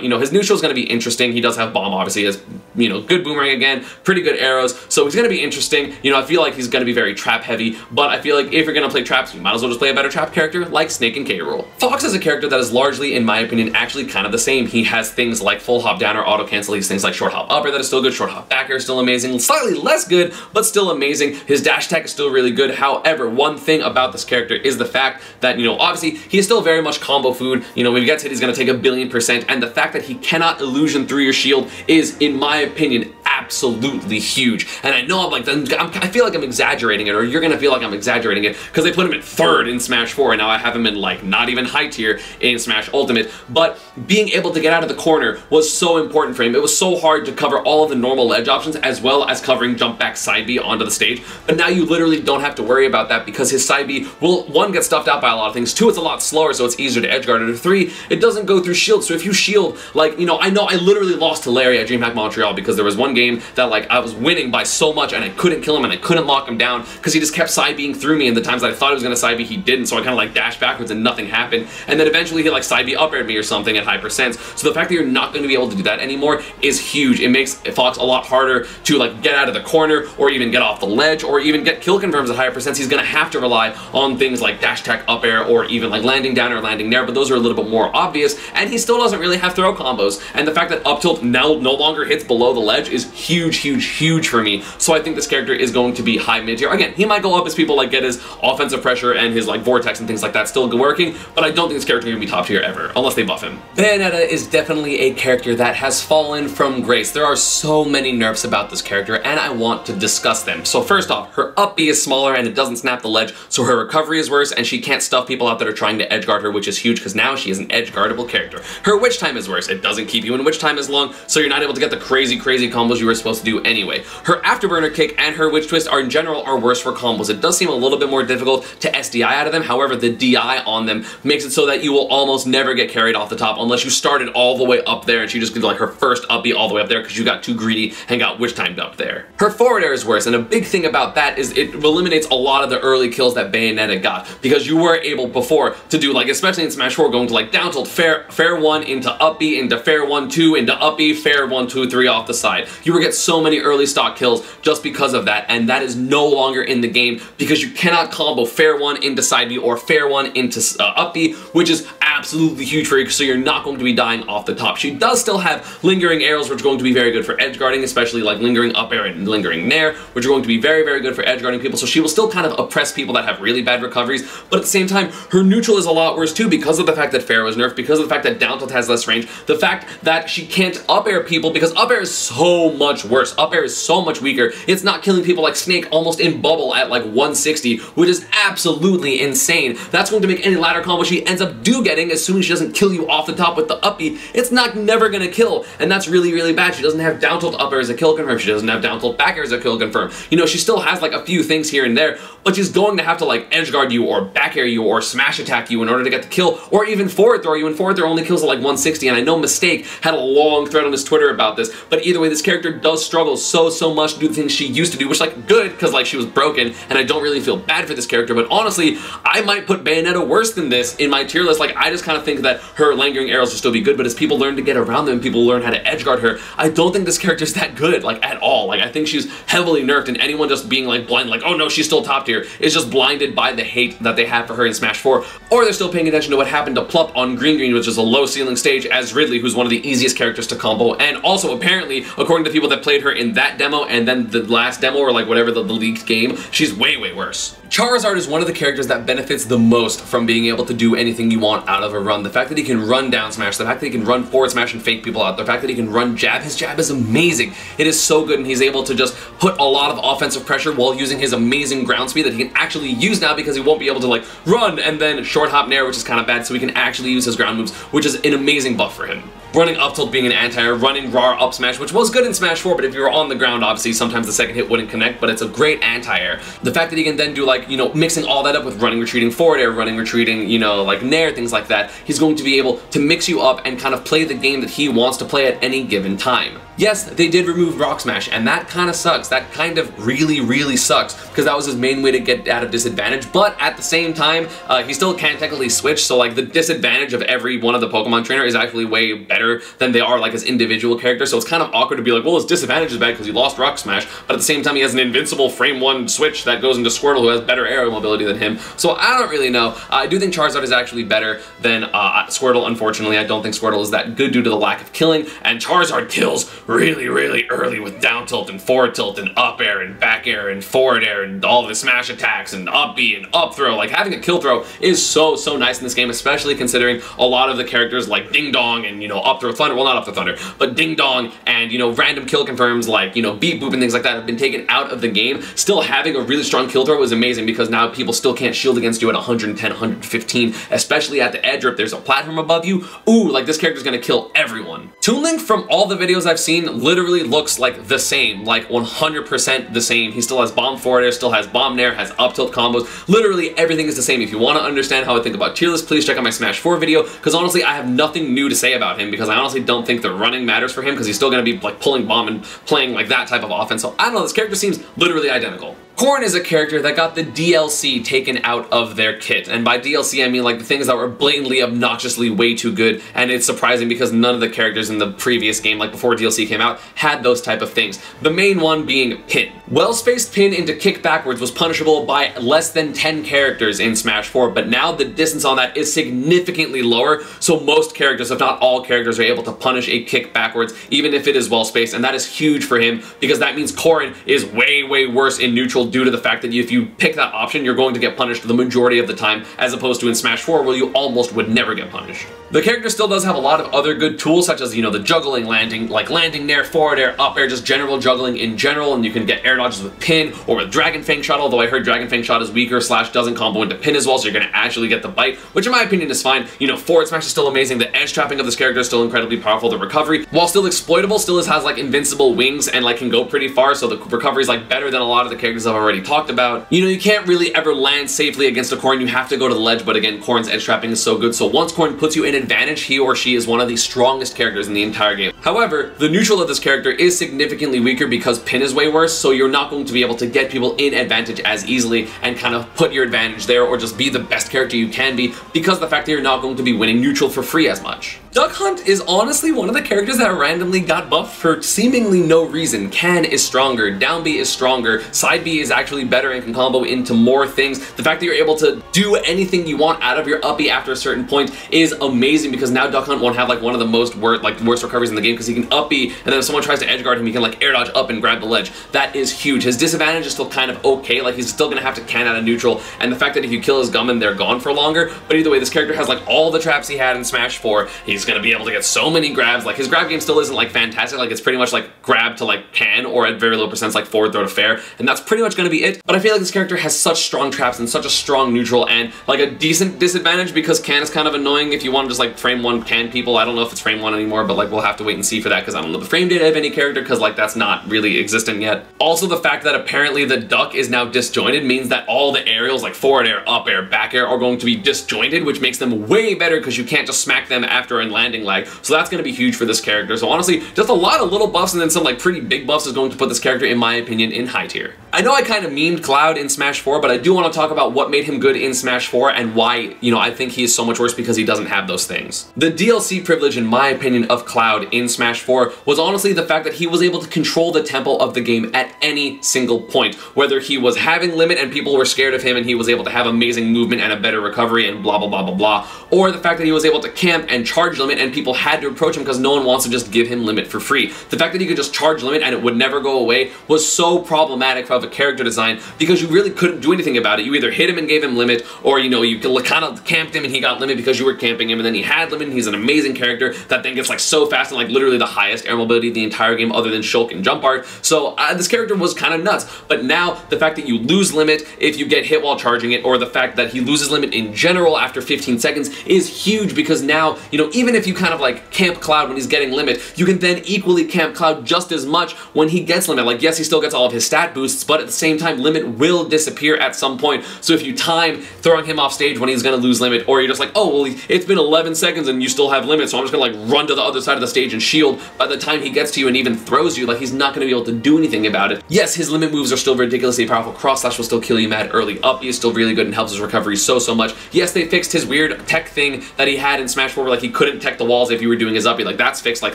You know, his neutral is gonna be interesting. He does have bomb, obviously. He has, you know, good boomerang again, pretty good arrows, so he's gonna be interesting. You know, I feel like he's gonna be very trap heavy, but I feel like if you're gonna play traps, you might as well just play a better trap character like Snake and K. Rool. Fox is a character that is largely, in my opinion, actually kind of the same. He has things like full hop down or auto cancel. He has things like short hop upper that is still good, short hop back air is still amazing, slightly less good, but still amazing. His dash attack is still really good. However, one thing about this character is the fact that, you know, obviously he is still very much combo food. You know, when he gets hit, he's gonna take 1,000,000,000%, and the fact that he cannot illusion through your shield is, in my opinion, absolutely huge. And I know I feel like I'm exaggerating it, or you're gonna feel like I'm exaggerating it, because they put him at 3rd in Smash 4, and now I have him in, like, not even high tier in Smash Ultimate. But being able to get out of the corner was so important for him. It was so hard to cover all of the normal ledge options, as well as covering jump back side B onto the stage. But now you literally don't have to worry about that, because his side B will, 1, get stuffed out by a lot of things, 2, it's a lot slower, so it's easier to edge guard it, or 3, it doesn't go through shield. So if you shield, like, you know I literally lost to Larry at DreamHack Montreal because there was one game that, like, I was winning by so much and I couldn't kill him and I couldn't lock him down because he just kept side being through me, and the times that I thought he was gonna side B, he didn't, so I kind of like dashed backwards and nothing happened, and then eventually he like side B up aired me or something at high percents. So the fact that you're not going to be able to do that anymore is huge. It makes Fox a lot harder to like get out of the corner or even get off the ledge or even get kill confirms at higher percents. He's gonna have to rely on things like dash attack up air or even like landing down or landing there, but those are a little bit more obvious, and he still doesn't really have throw combos, and the fact that up tilt now no longer hits below the ledge is huge, huge, huge for me. So I think this character is going to be high mid tier. Again, he might go up as people like get his offensive pressure and his like vortex and things like that still working, but I don't think this character is going to be top tier ever, unless they buff him. Bayonetta is definitely a character that has fallen from grace. There are so many nerfs about this character, and I want to discuss them. So first off, her up B is smaller and it doesn't snap the ledge, so her recovery is worse, and she can't stuff people out that are trying to edge guard her, which is huge because now she is an edge guardable character. Her witch time is worse. It doesn't keep you in witch time as long, so you're not able to get the crazy combos you were supposed to do anyway. Her afterburner kick and her witch twist are in general are worse for combos. It does seem a little bit more difficult to SDI out of them, however the DI on them makes it so that you will almost never get carried off the top unless you started all the way up there and she just did like her first up B all the way up there because you got too greedy and got witch timed up there. Her forward air is worse, and a big thing about that is it eliminates a lot of the early kills that Bayonetta got, because you were able before to do like, especially in Smash 4, going to like down tilt, fair 1 into up B, into fair 1 2 into up B, fair 1 2 3 off the side. You would get so many early stock kills just because of that, and that is no longer in the game because you cannot combo fair 1 into side B or fair 1 into up B, which is absolutely huge for you, so you're not going to be dying off the top. She does still have lingering arrows, which are going to be very good for edge guarding, especially like lingering up air and lingering nair, which are going to be very, very good for edge guarding people, so she will still kind of oppress people that have really bad recoveries, but at the same time, her neutral is a lot worse too because of the fact that fair was nerfed, because of the fact that down tilt has less range, the fact that she can't up air people because up air is so much worse. Up air is so much weaker. It's not killing people like Snake almost in bubble at like 160, which is absolutely insane. That's going to make any ladder combo she ends up getting as soon as she doesn't kill you off the top with the up B, it's never gonna kill, and that's really, really bad. She doesn't have down tilt up air as a kill confirm. She doesn't have down tilt back air as a kill confirm. You know, she still has like a few things here and there, but she's going to have to like edge guard you or back air you or smash attack you in order to get the kill, or even forward throw you, and forward throw only kills at like 160, and I know Mistake had a long thread on his Twitter about this, but either way, this character does struggle so much to do the things she used to do, which like good, because like she was broken, and I don't really feel bad for this character, but honestly, I might put Bayonetta worse than this in my tier list. Like, I just kind of think that her lingering arrows will still be good, but as people learn to get around them, people learn how to edge guard her, I don't think this character is that good, like, at all. Like, I think she's heavily nerfed, and anyone just being like blind, like, oh no, she's still top tier, is just blinded by the hate that they have for her in Smash 4, or they're still paying attention to what happened to Plup on Green, which is a low ceiling stage, as Ridley, who's one of the easiest characters to combo, and also apparently, according to people that played her in that demo and then the last demo, or like whatever the leaked game, she's way worse. Charizard is one of the characters that benefits the most from being able to do anything you want out of a run. The fact that he can run down smash, the fact that he can run forward smash and fake people out, the fact that he can run jab, his jab is amazing. It is so good, and he's able to just put a lot of offensive pressure while using his amazing ground speed that he can actually use now, because he won't be able to like run and then short hop nair, which is kind of bad, so he can actually use his ground moves, which is an amazing buff for him. Running up tilt being an anti-air, running raw up smash, which was good in Smash 4, but if you were on the ground, obviously sometimes the second hit wouldn't connect, but it's a great anti-air. The fact that he can then do like, you know, mixing all that up with running, retreating, forward air, running, retreating, you know, like nair, things like that, he's going to be able to mix you up and kind of play the game that he wants to play at any given time. Yes, they did remove Rock Smash, and that kind of sucks. That kind of really sucks, because that was his main way to get out of disadvantage, but at the same time, he still can't technically switch, so like the disadvantage of every one of the Pokemon trainer is actually way better than they are like as individual characters, so it's kind of awkward to be like, well, his disadvantage is bad because he lost Rock Smash, but at the same time he has an invincible frame 1 switch that goes into Squirtle, who has better aerial mobility than him, so I don't really know. I do think Charizard is actually better than Squirtle, unfortunately. I don't think Squirtle is that good due to the lack of killing, and Charizard kills really early with down tilt and forward tilt and up air and back air and forward air and all the smash attacks and up B and up throw. Like, having a kill throw is so nice in this game, especially considering a lot of the characters like Ding Dong and, you know, up throw thunder, well, not up throw thunder, but Ding Dong and, you know, random kill confirms like, you know, beep boop and things like that have been taken out of the game. Still having a really strong kill throw is amazing, because now people still can't shield against you at 110, 115, especially at the edge, or if there's a platform above you. Ooh, like, this character's gonna kill everyone. Toon Link, from all the videos I've seen, literally looks like the same, like 100% the same. He still has bomb forward air, still has bomb nair, has up tilt combos. Literally everything is the same. If you want to understand how I think about tier list, please check out my Smash 4 video, because honestly I have nothing new to say about him, because I honestly don't think the running matters for him, because he's still going to be like pulling bomb and playing like that type of offense. So I don't know, this character seems literally identical. Korn is a character that got the DLC taken out of their kit, and by DLC I mean like the things that were blatantly, obnoxiously way too good, and it's surprising because none of the characters in the previous game, like before DLC came out, had those type of things. The main one being Pin. Well-spaced Pin into kick backwards was punishable by less than 10 characters in Smash 4, but now the distance on that is significantly lower, so most characters, if not all characters, are able to punish a kick backwards, even if it is well-spaced, and that is huge for him, because that means Korn is way worse in neutral, due to the fact that if you pick that option, you're going to get punished the majority of the time, as opposed to in Smash 4, where you almost would never get punished. The character still does have a lot of other good tools, such as, you know, the juggling, landing, like landing nair, forward air, up air, just general juggling in general, and you can get air dodges with Pin or with Dragon Fang Shot, although I heard Dragon Fang Shot is weaker / doesn't combo into Pin as well, so you're going to actually get the bite, which in my opinion is fine. You know, forward smash is still amazing, the edge trapping of this character is still incredibly powerful, the recovery, while still exploitable, still has like invincible wings and like can go pretty far, so the recovery is like better than a lot of the characters I've already talked about. You know, you can't really ever land safely against a Korn, you have to go to the ledge, but again, Korn's edge trapping is so good, so once Korn puts you in advantage, he or she is one of the strongest characters in the entire game. However, the neutral of this character is significantly weaker because Pin is way worse, so you're not going to be able to get people in advantage as easily and kind of put your advantage there, or just be the best character you can be, because of the fact that you're not going to be winning neutral for free as much. Duck Hunt is honestly one of the characters that randomly got buffed for seemingly no reason. Can is stronger, down B is stronger, side B is actually better and can combo into more things. The fact that you're able to do anything you want out of your up B after a certain point is amazing, because now Duck Hunt won't have like one of the worst recoveries in the game, because he can up B, and then if someone tries to edge guard him, he can like air dodge up and grab the ledge. That is huge. His disadvantage is still kind of okay, like he's still gonna have to can out of neutral, and the fact that if you kill his Gummin, they're gone for longer, but either way, this character has like all the traps he had in Smash 4. He's gonna be able to get so many grabs. Like, his grab game still isn't like fantastic, like it's pretty much like grab to like can, or at very low percents like forward throw to fair, and that's pretty much gonna be it. But I feel like this character has such strong traps and such a strong neutral and like a decent disadvantage, because can is kind of annoying if you want to just like frame 1 can people. I don't know if it's frame 1 anymore, but like we'll have to wait and see for that, because I don't know the frame data of any character, because like that's not really existent yet. Also, the fact that apparently the duck is now disjointed means that all the aerials like forward air, up air, back air are going to be disjointed, which makes them way better because you can't just smack them after a landing lag. So that's going to be huge for this character. So honestly, just a lot of little buffs and then some like pretty big buffs is going to put this character, in my opinion, in high tier. I know I kind of memed Cloud in Smash 4, but I do want to talk about what made him good in Smash 4 and why, you know, I think he is so much worse because he doesn't have those things. The DLC privilege, in my opinion, of Cloud in Smash 4 was honestly the fact that he was able to control the tempo of the game at any single point. Whether he was having limit and people were scared of him and he was able to have amazing movement and a better recovery and blah blah blah blah blah, or the fact that he was able to camp and charge limit and people had to approach him because no one wants to just give him limit for free. The fact that he could just charge limit and it would never go away was so problematic of a character design, because you really couldn't do anything about it. You either hit him and gave him limit, or you know, you kind of camped him and he got limit because you were camping him, and then he had limit and he's an amazing character that then gets like so fast and like literally the highest air mobility of the entire game other than Shulk and Jump Art. So this character was kind of nuts, but now the fact that you lose limit if you get hit while charging it, or the fact that he loses limit in general after 15 seconds is huge, because now, you know, even even if you kind of like camp Cloud when he's getting limit, you can then equally camp Cloud just as much when he gets limit. Like, yes, he still gets all of his stat boosts, but at the same time, limit will disappear at some point. So if you time throwing him off stage when he's gonna lose limit, or you're just like, oh, well, it's been 11 seconds and you still have limit, so I'm just gonna like run to the other side of the stage and shield. By the time he gets to you and even throws you, like, he's not gonna be able to do anything about it. Yes, his limit moves are still ridiculously powerful. Cross slash will still kill you mad early. Up is still really good and helps his recovery so much. Yes, they fixed his weird tech thing that he had in Smash 4 where like he couldn't tech the walls if you were doing his uppy. Like, that's fixed, like,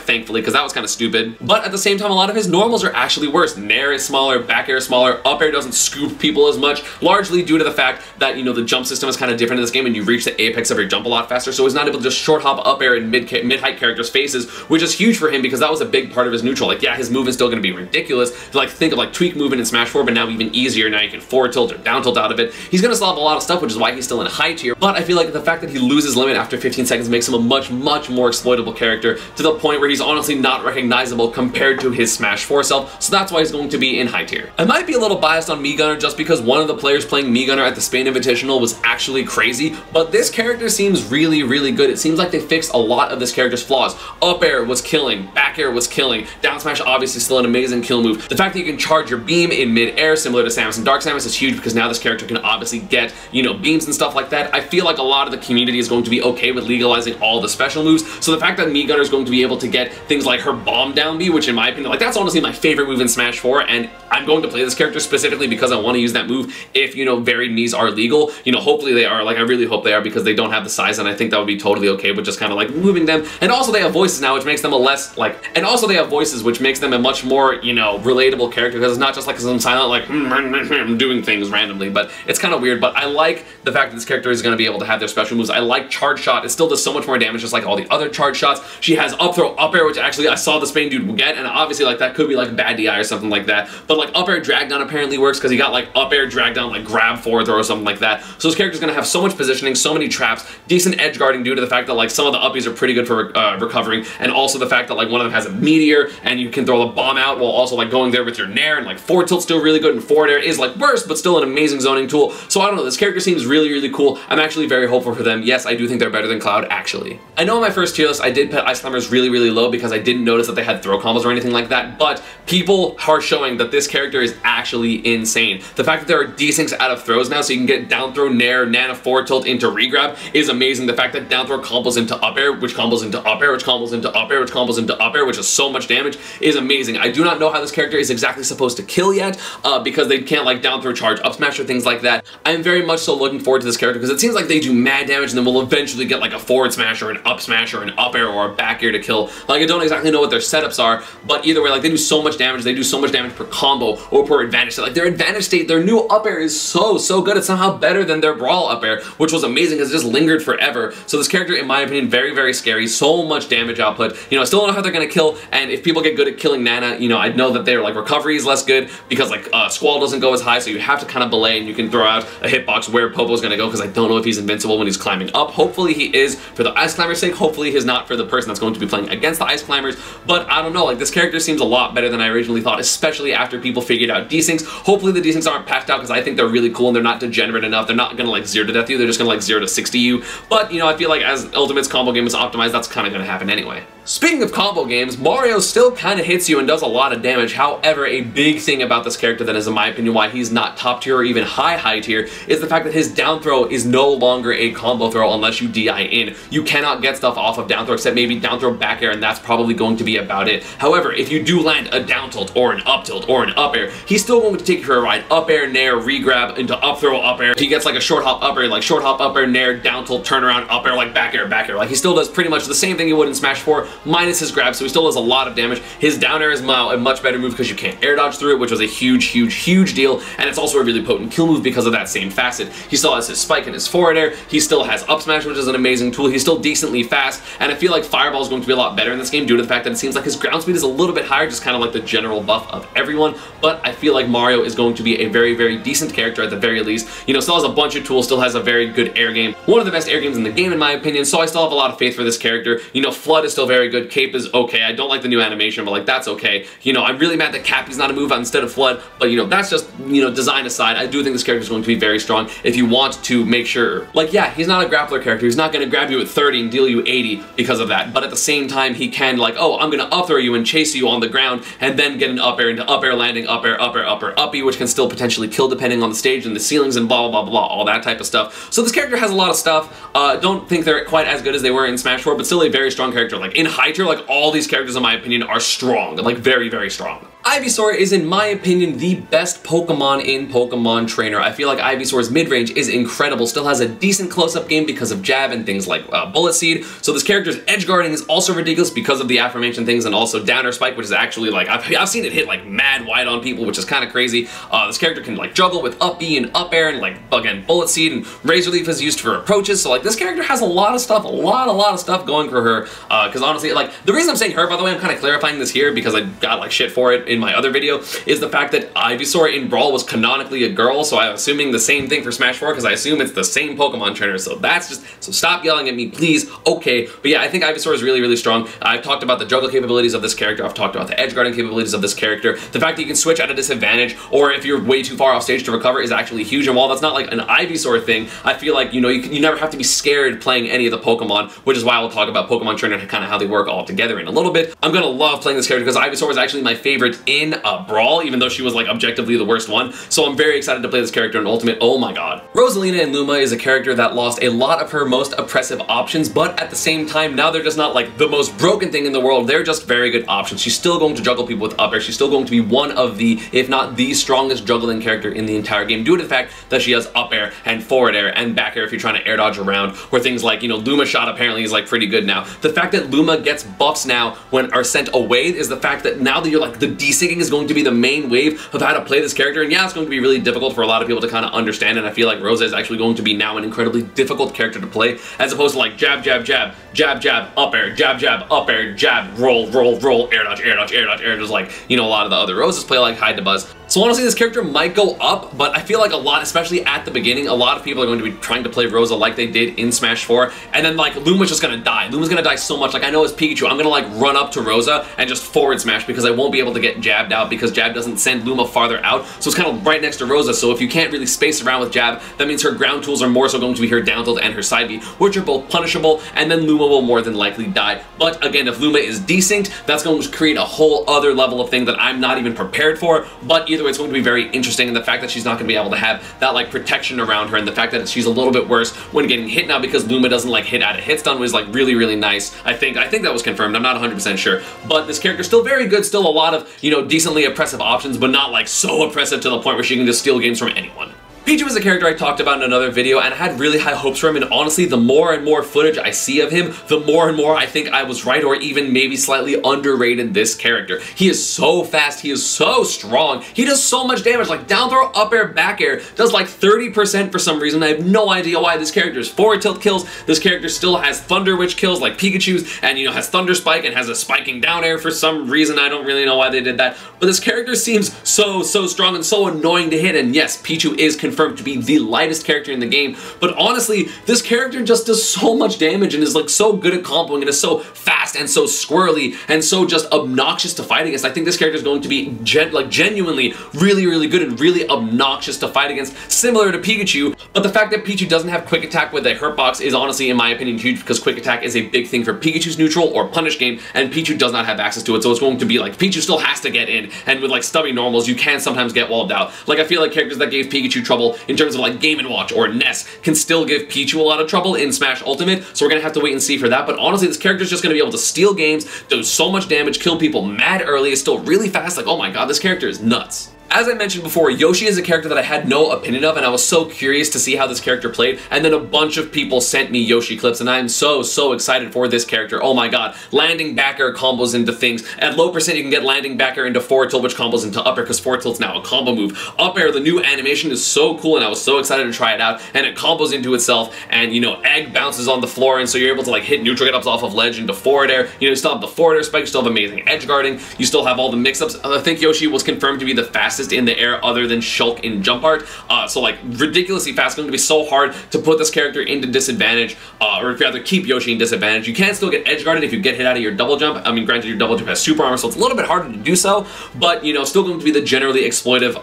thankfully, because that was kind of stupid. But at the same time, a lot of his normals are actually worse. Nair is smaller, back air is smaller, up air doesn't scoop people as much, largely due to the fact that, you know, the jump system is kind of different in this game and you reach the apex of your jump a lot faster, so he's not able to just short hop up air in mid-height characters' faces, which is huge for him because that was a big part of his neutral. Like, yeah, his movement's still going to be ridiculous. Like, think of like tweak movement in Smash 4, but now even easier. Now you can forward tilt or down tilt out of it. He's going to still have a lot of stuff, which is why he's still in high tier, but I feel like the fact that he loses limit after 15 seconds makes him a much more exploitable character, to the point where he's honestly not recognizable compared to his Smash 4 self, so that's why he's going to be in high tier. I might be a little biased on Mii Gunner just because one of the players playing Mii Gunner at the Spain Invitational was actually crazy, but this character seems really good. It seems like they fixed a lot of this character's flaws. Up air was killing, back air was killing, down smash obviously still an amazing kill move. The fact that you can charge your beam in mid-air similar to Samus and Dark Samus is huge because now this character can obviously get, you know, beams and stuff like that. I feel like a lot of the community is going to be okay with legalizing all the special moves, so the fact that Mii Gunner is going to be able to get things like her bomb down B, which in my opinion, like, that's honestly my favorite move in Smash 4, and I'm going to play this character specifically because I want to use that move if, you know, varied Miis are legal. You know, hopefully they are. Like, I really hope they are because they don't have the size, and I think that would be totally okay with just kind of like moving them. And also they have voices now, which makes them a less like, and also they have voices, which makes them a much more, you know, relatable character because it's not just like some silent like doing things randomly, but it's kind of weird. But I like the fact that this character is going to be able to have their special moves. I like charge shot. It still does so much more damage just like all the other charge shots. She has up throw, up air, which actually I saw the Spain dude get, and obviously like that could be like bad DI or something like that, but like up air drag down apparently works because he got like up air drag down like grab forward throw or something like that. So this character's going to have so much positioning, so many traps, decent edge guarding due to the fact that like some of the uppies are pretty good for recovering, and also the fact that like one of them has a meteor and you can throw the bomb out while also like going there with your nair, and like forward tilt's still really good and forward air is like worse but still an amazing zoning tool. So I don't know, this character seems really cool. I'm actually very hopeful for them. Yes, I do think they're better than Cloud actually. I know in my first tier list I did put Ice Climbers really low because I didn't notice that they had throw combos or anything like that, but people are showing that this character is actually insane. The fact that there are desyncs out of throws now, so you can get down throw, nair, nana, forward tilt into regrab is amazing. The fact that down throw combos into up air, which combos into up air, which combos into up air, which combos into up air, which is so much damage, is amazing. I do not know how this character is exactly supposed to kill yet, because they can't like down throw charge, up smash, or things like that. I am very much so looking forward to this character because it seems like they do mad damage and then we'll eventually get like a forward smash or an up smash or an up air or a back air to kill. Like, I don't exactly know what their setups are, but either way, like, they do so much damage. They do so much damage per combo or per advantage state. Like, their advantage state, their new up air is so good. It's somehow better than their brawl up air, which was amazing because it just lingered forever. So this character, in my opinion, very scary. So much damage output. You know, I still don't know how they're gonna kill, and if people get good at killing Nana, you know, I know that their like recovery is less good because like Squall doesn't go as high, so you have to kind of belay and you can throw out a hitbox where Popo's gonna go because I don't know if he's invincible when he's climbing up. Hopefully he is for the Ice Climber's sake. Hopefully he's not for the person that's going to be playing against the Ice Climbers, but I don't know, like, this character seems a lot better than I originally thought, especially after people figured out desyncs. Hopefully the desyncs aren't patched out because I think they're really cool and they're not degenerate enough. They're not gonna like 0 to death you, they're just gonna like 0 to 60 you, but you know, I feel like as Ultimate's combo game is optimized, that's kind of gonna happen anyway. Speaking of combo games, Mario still kind of hits you and does a lot of damage. However, a big thing about this character that is, in my opinion, why he's not top tier or even high tier is the fact that his down throw is no longer a combo throw unless you DI in. You cannot get stuff off of down throw except maybe down throw back air, and that's probably going to be about it. However, if you do land a down tilt or an up tilt or an up air, he's still going to take you for a ride. Up air, nair, regrab into up throw, up air. He gets like a short hop up air, like short hop up air, nair, down tilt, turnaround, up air, like back air, back air. Like, he still does pretty much the same thing he would in Smash 4 minus his grab, so he still does a lot of damage. His down air is now a much better move because you can't air dodge through it, which was a huge deal, and it's also a really potent kill move because of that same facet. He still has his spike and his forward air. He still has up smash, which is an amazing tool. He's still decently fast, and I feel like Fireball is going to be a lot better in this game due to the fact that it seems like his ground speed is a little bit higher, just kind of like the general buff of everyone, but I feel like Mario is going to be a very decent character at the very least. You know, still has a bunch of tools, still has a very good air game. One of the best air games in the game in my opinion, so I still have a lot of faith for this character. You know, Flood is still very good. Cape is okay. I don't like the new animation, but like, that's okay. You know, I'm really mad that Cappy's not a move instead of Flood, but you know, that's just, you know, design aside, I do think this character is going to be very strong if you want to make sure, like, yeah, he's not a grappler character. He's not going to grab you at 30 and deal you do 80 because of that. But at the same time, he can like, oh, I'm gonna up throw you and chase you on the ground and then get an up air into up air landing, up air, up air, up air, uppy, which can still potentially kill depending on the stage and the ceilings and blah, blah, blah, blah, all that type of stuff. So this character has a lot of stuff. Don't think they're quite as good as they were in Smash 4, but still a very strong character. Like in high tier, like all these characters in my opinion are strong, like very, very strong. Ivysaur is, in my opinion, the best Pokemon in Pokemon Trainer. I feel like Ivysaur's mid-range is incredible, still has a decent close-up game because of jab and things like Bullet Seed. So this character's edge guarding is also ridiculous because of the aforementioned things, and also Downer Spike, which is actually like, I've seen it hit like mad wide on people, which is kind of crazy. This character can like juggle with up B and up air, and like again Bullet Seed, and Razor Leaf is used for approaches. So like this character has a lot of stuff, a lot of stuff going for her. Because honestly, like the reason I'm saying her, by the way, I'm kind of clarifying this here because I got like shit for it in my other video, is the fact that Ivysaur in Brawl was canonically a girl, so I'm assuming the same thing for Smash 4 because I assume it's the same Pokemon Trainer, so that's just, so stop yelling at me, please, okay. But yeah, I think Ivysaur is really, really strong. I've talked about the juggle capabilities of this character, I've talked about the edge guarding capabilities of this character. The fact that you can switch at a disadvantage, or if you're way too far off stage to recover, is actually huge, and while that's not like an Ivysaur thing, I feel like, you know, you never have to be scared playing any of the Pokemon, which is why I'll talk about Pokemon Trainer and kind of how they work all together in a little bit. I'm gonna love playing this character because Ivysaur was actually my favorite in Brawl, even though she was like objectively the worst one, so I'm very excited to play this character in Ultimate. Oh my god. Rosalina in Luma is a character that lost a lot of her most oppressive options, but at the same time, now they're just not like the most broken thing in the world, they're just very good options. She's still going to juggle people with up air, she's still going to be one of the, if not the strongest juggling character in the entire game, due to the fact that she has up air and forward air and back air if you're trying to air dodge around, where things like, you know, Luma shot apparently is like pretty good now. The fact that Luma gets buffs now when are sent away is the fact that now that you're like, the desyncing is going to be the main wave of how to play this character, and yeah, it's going to be really difficult for a lot of people to kind of understand, and I feel like Rosa is actually going to be now an incredibly difficult character to play, as opposed to like jab, jab, jab, jab, jab, up air, jab, jab, up air, jab, roll, roll, roll, air dodge, air dodge, air dodge, air dodge, like, you know, a lot of the other Roses play like hide to buzz. So honestly, this character might go up, but I feel like a lot, especially at the beginning, a lot of people are going to be trying to play Rosa like they did in Smash 4, and then like Luma's just gonna die. Luma's gonna die so much. Like I know as Pikachu, I'm gonna like run up to Rosa and just forward smash because I won't be able to get jabbed out because jab doesn't send Luma farther out. So it's kind of right next to Rosa, so if you can't really space around with jab, that means her ground tools are more so going to be her down tilt and her side B, which are both punishable, and then Luma will more than likely die. But again, if Luma is desynced, that's going to create a whole other level of thing that I'm not even prepared for, but either way, it's going to be very interesting, and the fact that she's not going to be able to have that like protection around her, and the fact that she's a little bit worse when getting hit now because Luma doesn't like hit at a hit stun was like really, really nice. I think that was confirmed. I'm not 100% sure, but this character's still very good, still a lot of, you know, decently oppressive options, but not like so oppressive to the point where she can just steal games from anyone. Pichu is a character I talked about in another video, and I had really high hopes for him, and honestly, the more and more footage I see of him, the more and more I think I was right, or even maybe slightly underrated this character. He is so fast, he is so strong, he does so much damage, like down throw, up air, back air, does like 30% for some reason. I have no idea why. This character's forward tilt kills, this character still has Thunder Witch kills like Pikachu's, and you know, has Thunder Spike and has a spiking down air for some reason. I don't really know why they did that, but this character seems so strong and so annoying to hit, and yes, Pichu is confirmed to be the lightest character in the game, but honestly, this character just does so much damage and is like so good at comboing and is so fast and so squirrely and so just obnoxious to fight against. I think this character is going to be genuinely really, really good and really obnoxious to fight against, similar to Pikachu, but the fact that Pichu doesn't have quick attack with a hurt box is honestly, in my opinion, huge, because quick attack is a big thing for Pikachu's neutral or punish game, and Pichu does not have access to it, so it's going to be like, Pichu still has to get in, and with like stubby normals, you can sometimes get walled out. Like, I feel like characters that gave Pikachu trouble in terms of like Game & Watch or Ness can still give Pichu a lot of trouble in Smash Ultimate, so we're gonna have to wait and see for that, but honestly, this character is just gonna be able to steal games, do so much damage, kill people mad early, is still really fast, like, oh my god, this character is nuts. As I mentioned before, Yoshi is a character that I had no opinion of, and I was so curious to see how this character played, and then a bunch of people sent me Yoshi clips, and I am so excited for this character. Oh my god. Landing back air combos into things. At low percent, you can get landing back air into forward tilt, which combos into up air, because forward tilt's now a combo move. Up air, the new animation, is so cool, and I was so excited to try it out, and it combos into itself, and, you know, egg bounces on the floor, and so you're able to, like, hit neutral get-ups off of ledge into forward air. You know, you still have the forward air spike, you still have amazing edge guarding, you still have all the mix-ups. I think Yoshi was confirmed to be the fastest fastest in the air other than Shulk in Jump Art. So like ridiculously fast. It's going to be so hard to put this character into disadvantage, or rather keep Yoshi in disadvantage. You can still get edge guarded if you get hit out of your double jump. I mean, granted, your double jump has super armor, so it's a little bit harder to do so, but you know, still going to be the generally exploitive,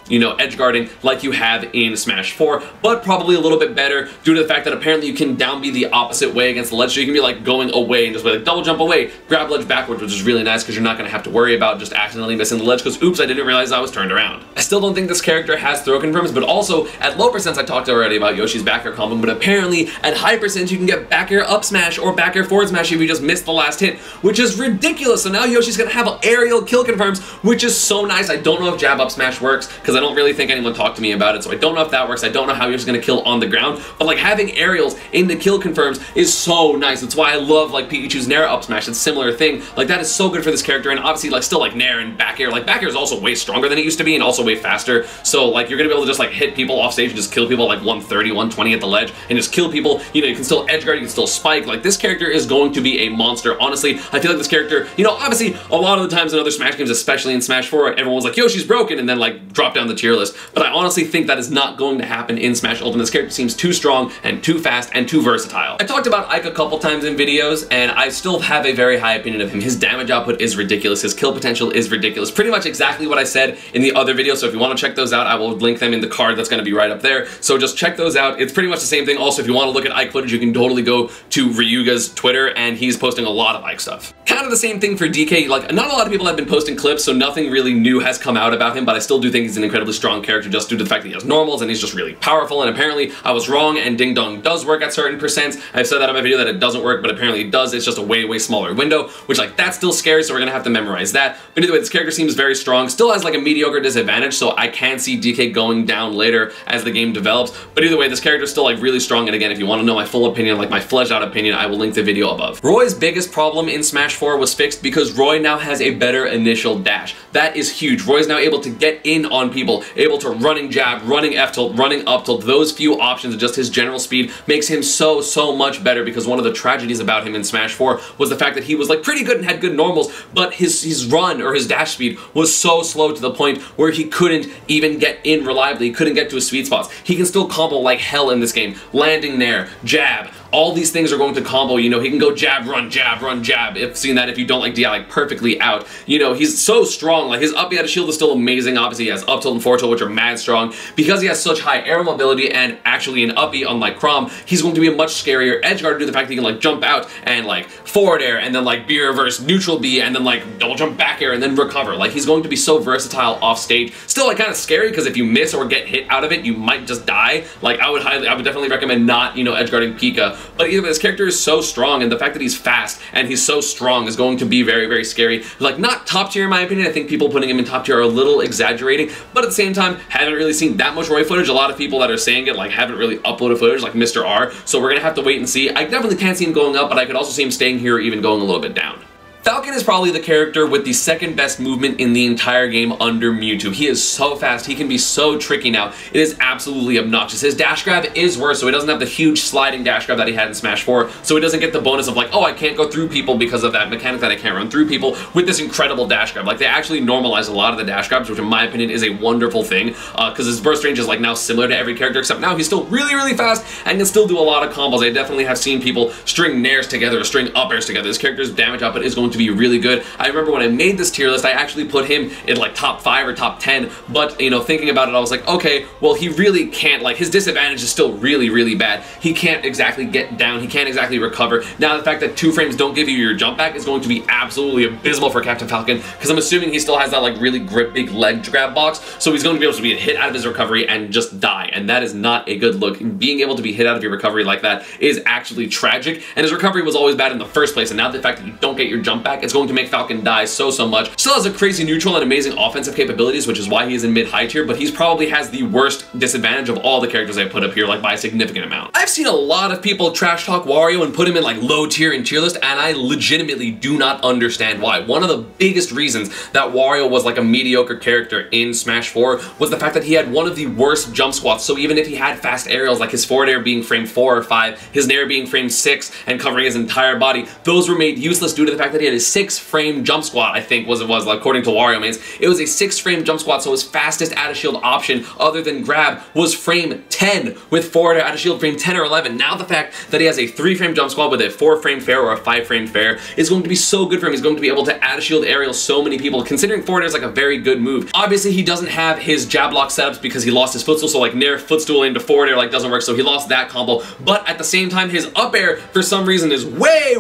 you know, edge guarding like you have in Smash 4, but probably a little bit better due to the fact that apparently you can down B the opposite way against the ledge, so you can be like going away and just like double jump away, grab ledge backwards, which is really nice because you're not going to have to worry about just accidentally missing the ledge because oops, I didn't realize I was turned around. I still don't think this character has throw confirms, but also at low percents I talked already about Yoshi's back air combo, but apparently at high percents you can get back air up smash or back air forward smash if you just missed the last hit, which is ridiculous. So now Yoshi's going to have aerial kill confirms, which is so nice. I don't know if jab up smash works because I don't really think anyone talked to me about it, so I don't know if that works. I don't know how Yoshi's going to kill on the ground, but like having aerials in the kill confirms is so nice. That's why I love like Pikachu's Nair up smash. It's a similar thing. Like that is so good for this character, and obviously like still like Nair and back air. Like back air is also way stronger than it used to be and also way faster. So like you're going to be able to just like hit people off stage and just kill people like 130, 120 at the ledge and just kill people. You know, you can still edge guard, you can still spike. Like this character is going to be a monster. Honestly, I feel like this character, you know, obviously a lot of the times in other Smash games, especially in Smash 4, everyone's like, Yoshi's broken, and then like drop down the tier list. But I honestly think that is not going to happen in Smash Ultimate. This character seems too strong and too fast and too versatile. I talked about Ike a couple times in videos, and I still have a very high opinion of him. His damage output is ridiculous. His kill potential is ridiculous. Pretty much exactly what I said in the other video, so if you want to check those out, I will link them in the card that's going to be right up there. So just check those out. It's pretty much the same thing. Also, if you want to look at Ike footage, you can totally go to Ryuga's Twitter, and he's posting a lot of Ike stuff. Kind of the same thing for DK. Like, not a lot of people have been posting clips, so nothing really new has come out about him, but I still do think he's an incredibly strong character just due to the fact that he has normals and he's just really powerful, and apparently I was wrong and Ding Dong does work at certain percents. I've said that in my video that it doesn't work, but apparently it does. It's just a way, way smaller window, which like that's still scary, so we're gonna have to memorize that. But either way, this character seems very strong, still has like a mediocre disadvantage, so I can see DK going down later as the game develops. But either way, this character is still like really strong, and again, if you want to know my full opinion, like my fleshed out opinion, I will link the video above. Roy's biggest problem in Smash 4 was fixed because Roy now has a better initial dash. That is huge. Roy's now able to get in on people, able to running jab, running F tilt, running up tilt. Those few options and just his general speed makes him so much better, because one of the tragedies about him in Smash 4 was the fact that he was like pretty good and had good normals, but his run or his dash speed was so slow to the point where he couldn't even get in reliably. He couldn't get to his sweet spots. He can still combo like hell in this game. Landing Nair, jab, all these things are going to combo. You know, he can go jab, run, jab. If seen that, if you don't like DI, like perfectly out. You know, he's so strong. Like his up B out of shield is still amazing. Obviously, he has up tilt and forward tilt, which are mad strong. Because he has such high air mobility and actually an up B, unlike Crom, he's going to be a much scarier edge guard due to the fact that he can like jump out and like forward air and then like B reverse, neutral B, and then like double jump back air and then recover. Like he's going to be so versatile off stage. Still like kind of scary because if you miss or get hit out of it, you might just die. Like I would definitely recommend not, you know, edge guarding Pika. But either way, this character is so strong, and the fact that he's fast and he's so strong is going to be very scary. Like, not top tier in my opinion. I think people putting him in top tier are a little exaggerating, but at the same time, haven't really seen that much Roy footage. A lot of people that are saying it like haven't really uploaded footage, like Mr. R, so we're gonna have to wait and see. I definitely can't see him going up, but I could also see him staying here or even going a little bit down. Falcon is probably the character with the second best movement in the entire game under Mewtwo. He is so fast, he can be so tricky now. It is absolutely obnoxious. His dash grab is worse, so he doesn't have the huge sliding dash grab that he had in Smash 4, so he doesn't get the bonus of like, oh, I can't go through people because of that mechanic that I can't run through people with this incredible dash grab. Like, they actually normalize a lot of the dash grabs, which in my opinion is a wonderful thing, because his burst range is like now similar to every character, except now he's still really fast and can still do a lot of combos. I definitely have seen people string nairs together or string up airs together. This character's damage output is going to be really good. I remember when I made this tier list, I actually put him in like top 5 or top 10, but you know, thinking about it, I was like, okay, well, he really can't, like, his disadvantage is still really bad. He can't exactly get down, he can't exactly recover. Now, the fact that 2 frames don't give you your jump back is going to be absolutely abysmal for Captain Falcon, because I'm assuming he still has that like really big leg grab box, so he's going to be able to be hit out of his recovery and just die, and that is not a good look. Being able to be hit out of your recovery like that is actually tragic, and his recovery was always bad in the first place, and now the fact that you don't get your jump back, it's going to make Falcon die so much. Still has a crazy neutral and amazing offensive capabilities, which is why he is in mid-high tier, but he's probably has the worst disadvantage of all the characters I put up here, like by a significant amount. I've seen a lot of people trash talk Wario and put him in like low tier in tier list, and I legitimately do not understand why. One of the biggest reasons that Wario was like a mediocre character in Smash 4 was the fact that he had one of the worst jump squats, so even if he had fast aerials, like his forward air being frame 4 or 5, his nair being frame 6 and covering his entire body, those were made useless due to the fact that he had his 6-frame jump squat, I think was like, according to Wario mains. It was a 6-frame jump squat, so his fastest out of shield option other than grab was frame 10 with forward out of shield frame 10 or 11. Now the fact that he has a 3-frame jump squat with a 4-frame fair or a 5-frame fair is going to be so good for him. He's going to be able to out of shield aerial so many people, considering forward air is like a very good move. Obviously he doesn't have his jab lock setups because he lost his footstool, so like nair footstool into forward air like doesn't work, so he lost that combo. But at the same time, his up air for some reason is way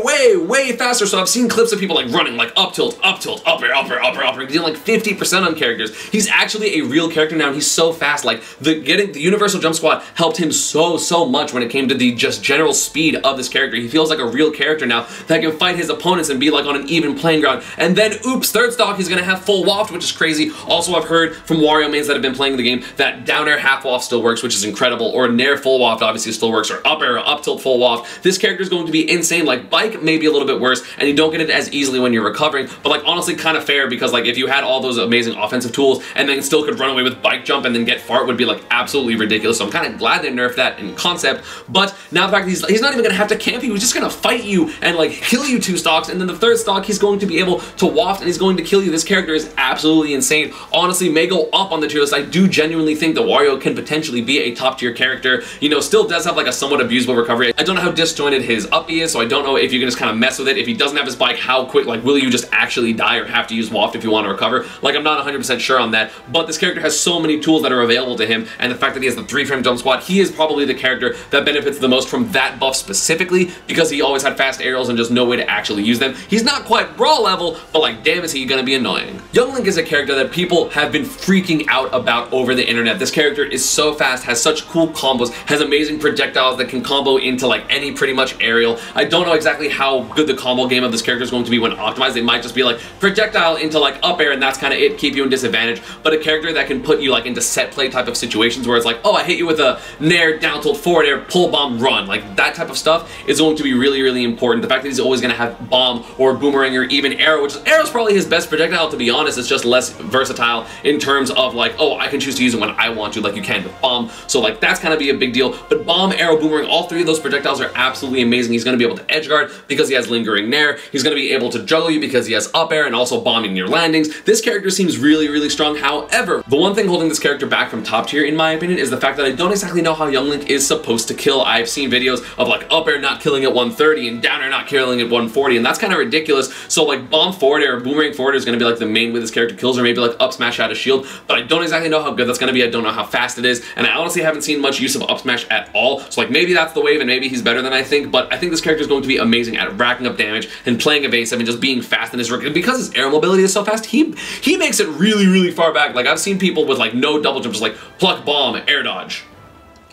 faster. So I've seen clips of people like running like up tilt, up air, dealing like 50% on characters. He's actually a real character now, and he's so fast. Like getting the universal jump squat helped him so much when it came to the just general speed of this character. He feels like a real character now that can fight his opponents and be like on an even playing ground. And then oops, third stock he's gonna have full waft, which is crazy. Also, I've heard from Wario mains that have been playing the game that down air half waft still works, which is incredible, or nair full waft obviously still works, or up air, up tilt full waft. This character is going to be insane. Like bike maybe a little bit worse, and you don't get it as easily when you're recovering, but like honestly kind of fair, because like if you had all those amazing offensive tools and then still could run away with bike jump and then get fart would be like absolutely ridiculous. So I'm kind of glad they nerfed that in concept. But now the fact that he's not even gonna have to camp you, he's just gonna fight you and like kill you 2 stocks, and then the third stock he's going to be able to waft and he's going to kill you. This character is absolutely insane. Honestly, may go up on the tier list. I do genuinely think that Wario can potentially be a top tier character. You know, still does have like a somewhat abusable recovery. I don't know how disjointed his up B is, so I don't know if you can just kind of mess with it. If he doesn't have his bike, how quick, like will you just actually die or have to use waft if you want to recover? Like I'm not 100% sure on that, but this character has so many tools that are available to him, and the fact that he has the 3-frame jump squat, he is probably the character that benefits the most from that buff specifically, because he always had fast aerials and just no way to actually use them. He's not quite Brawl level, but like damn is he gonna be annoying. Young Link is a character that people have been freaking out about over the internet. This character is so fast, has such cool combos, has amazing projectiles that can combo into like any pretty much aerial. I don't know exactly how good the combo game of this character is going to be when optimized. It might just be like projectile into like up air and that's kind of it, keep you in disadvantage, but a character that can put you like into set play type of situations where it's like, oh, I hit you with a nair, down tilt, forward air, pull bomb, run. Like that type of stuff is going to be really important. The fact that he's always going to have bomb or boomerang or even arrow, which arrow is probably his best projectile, to be honest. It's just less versatile in terms of like, oh, I can choose to use it when I want to, like you can with bomb. So like that's kind of be a big deal. But bomb, arrow, boomerang, all 3 of those projectiles are absolutely amazing. He's going to be able to edge guard because he has lingering nair. He's going to be able to juggle you because he has up air and also bombing your landings. This character seems really strong. However, the one thing holding this character back from top tier in my opinion is the fact that I don't exactly know how Young Link is supposed to kill. I've seen videos of like up air not killing at 130 and down air not killing at 140, and that's kind of ridiculous. So like bomb forward air or boomerang forward air is going to be like the main way this character kills, or maybe like up smash out of shield, but I don't exactly know how good that's going to be. I don't know how fast it is, and I honestly haven't seen much use of up smash at all. So like maybe that's the wave and maybe he's better than I think, but I think this character is going to be amazing at racking up damage and playing evasive and just being fast in his work. And because his air mobility is so fast, he makes it really far back. Like I've seen people with like no double jump, just like pluck bomb, air dodge,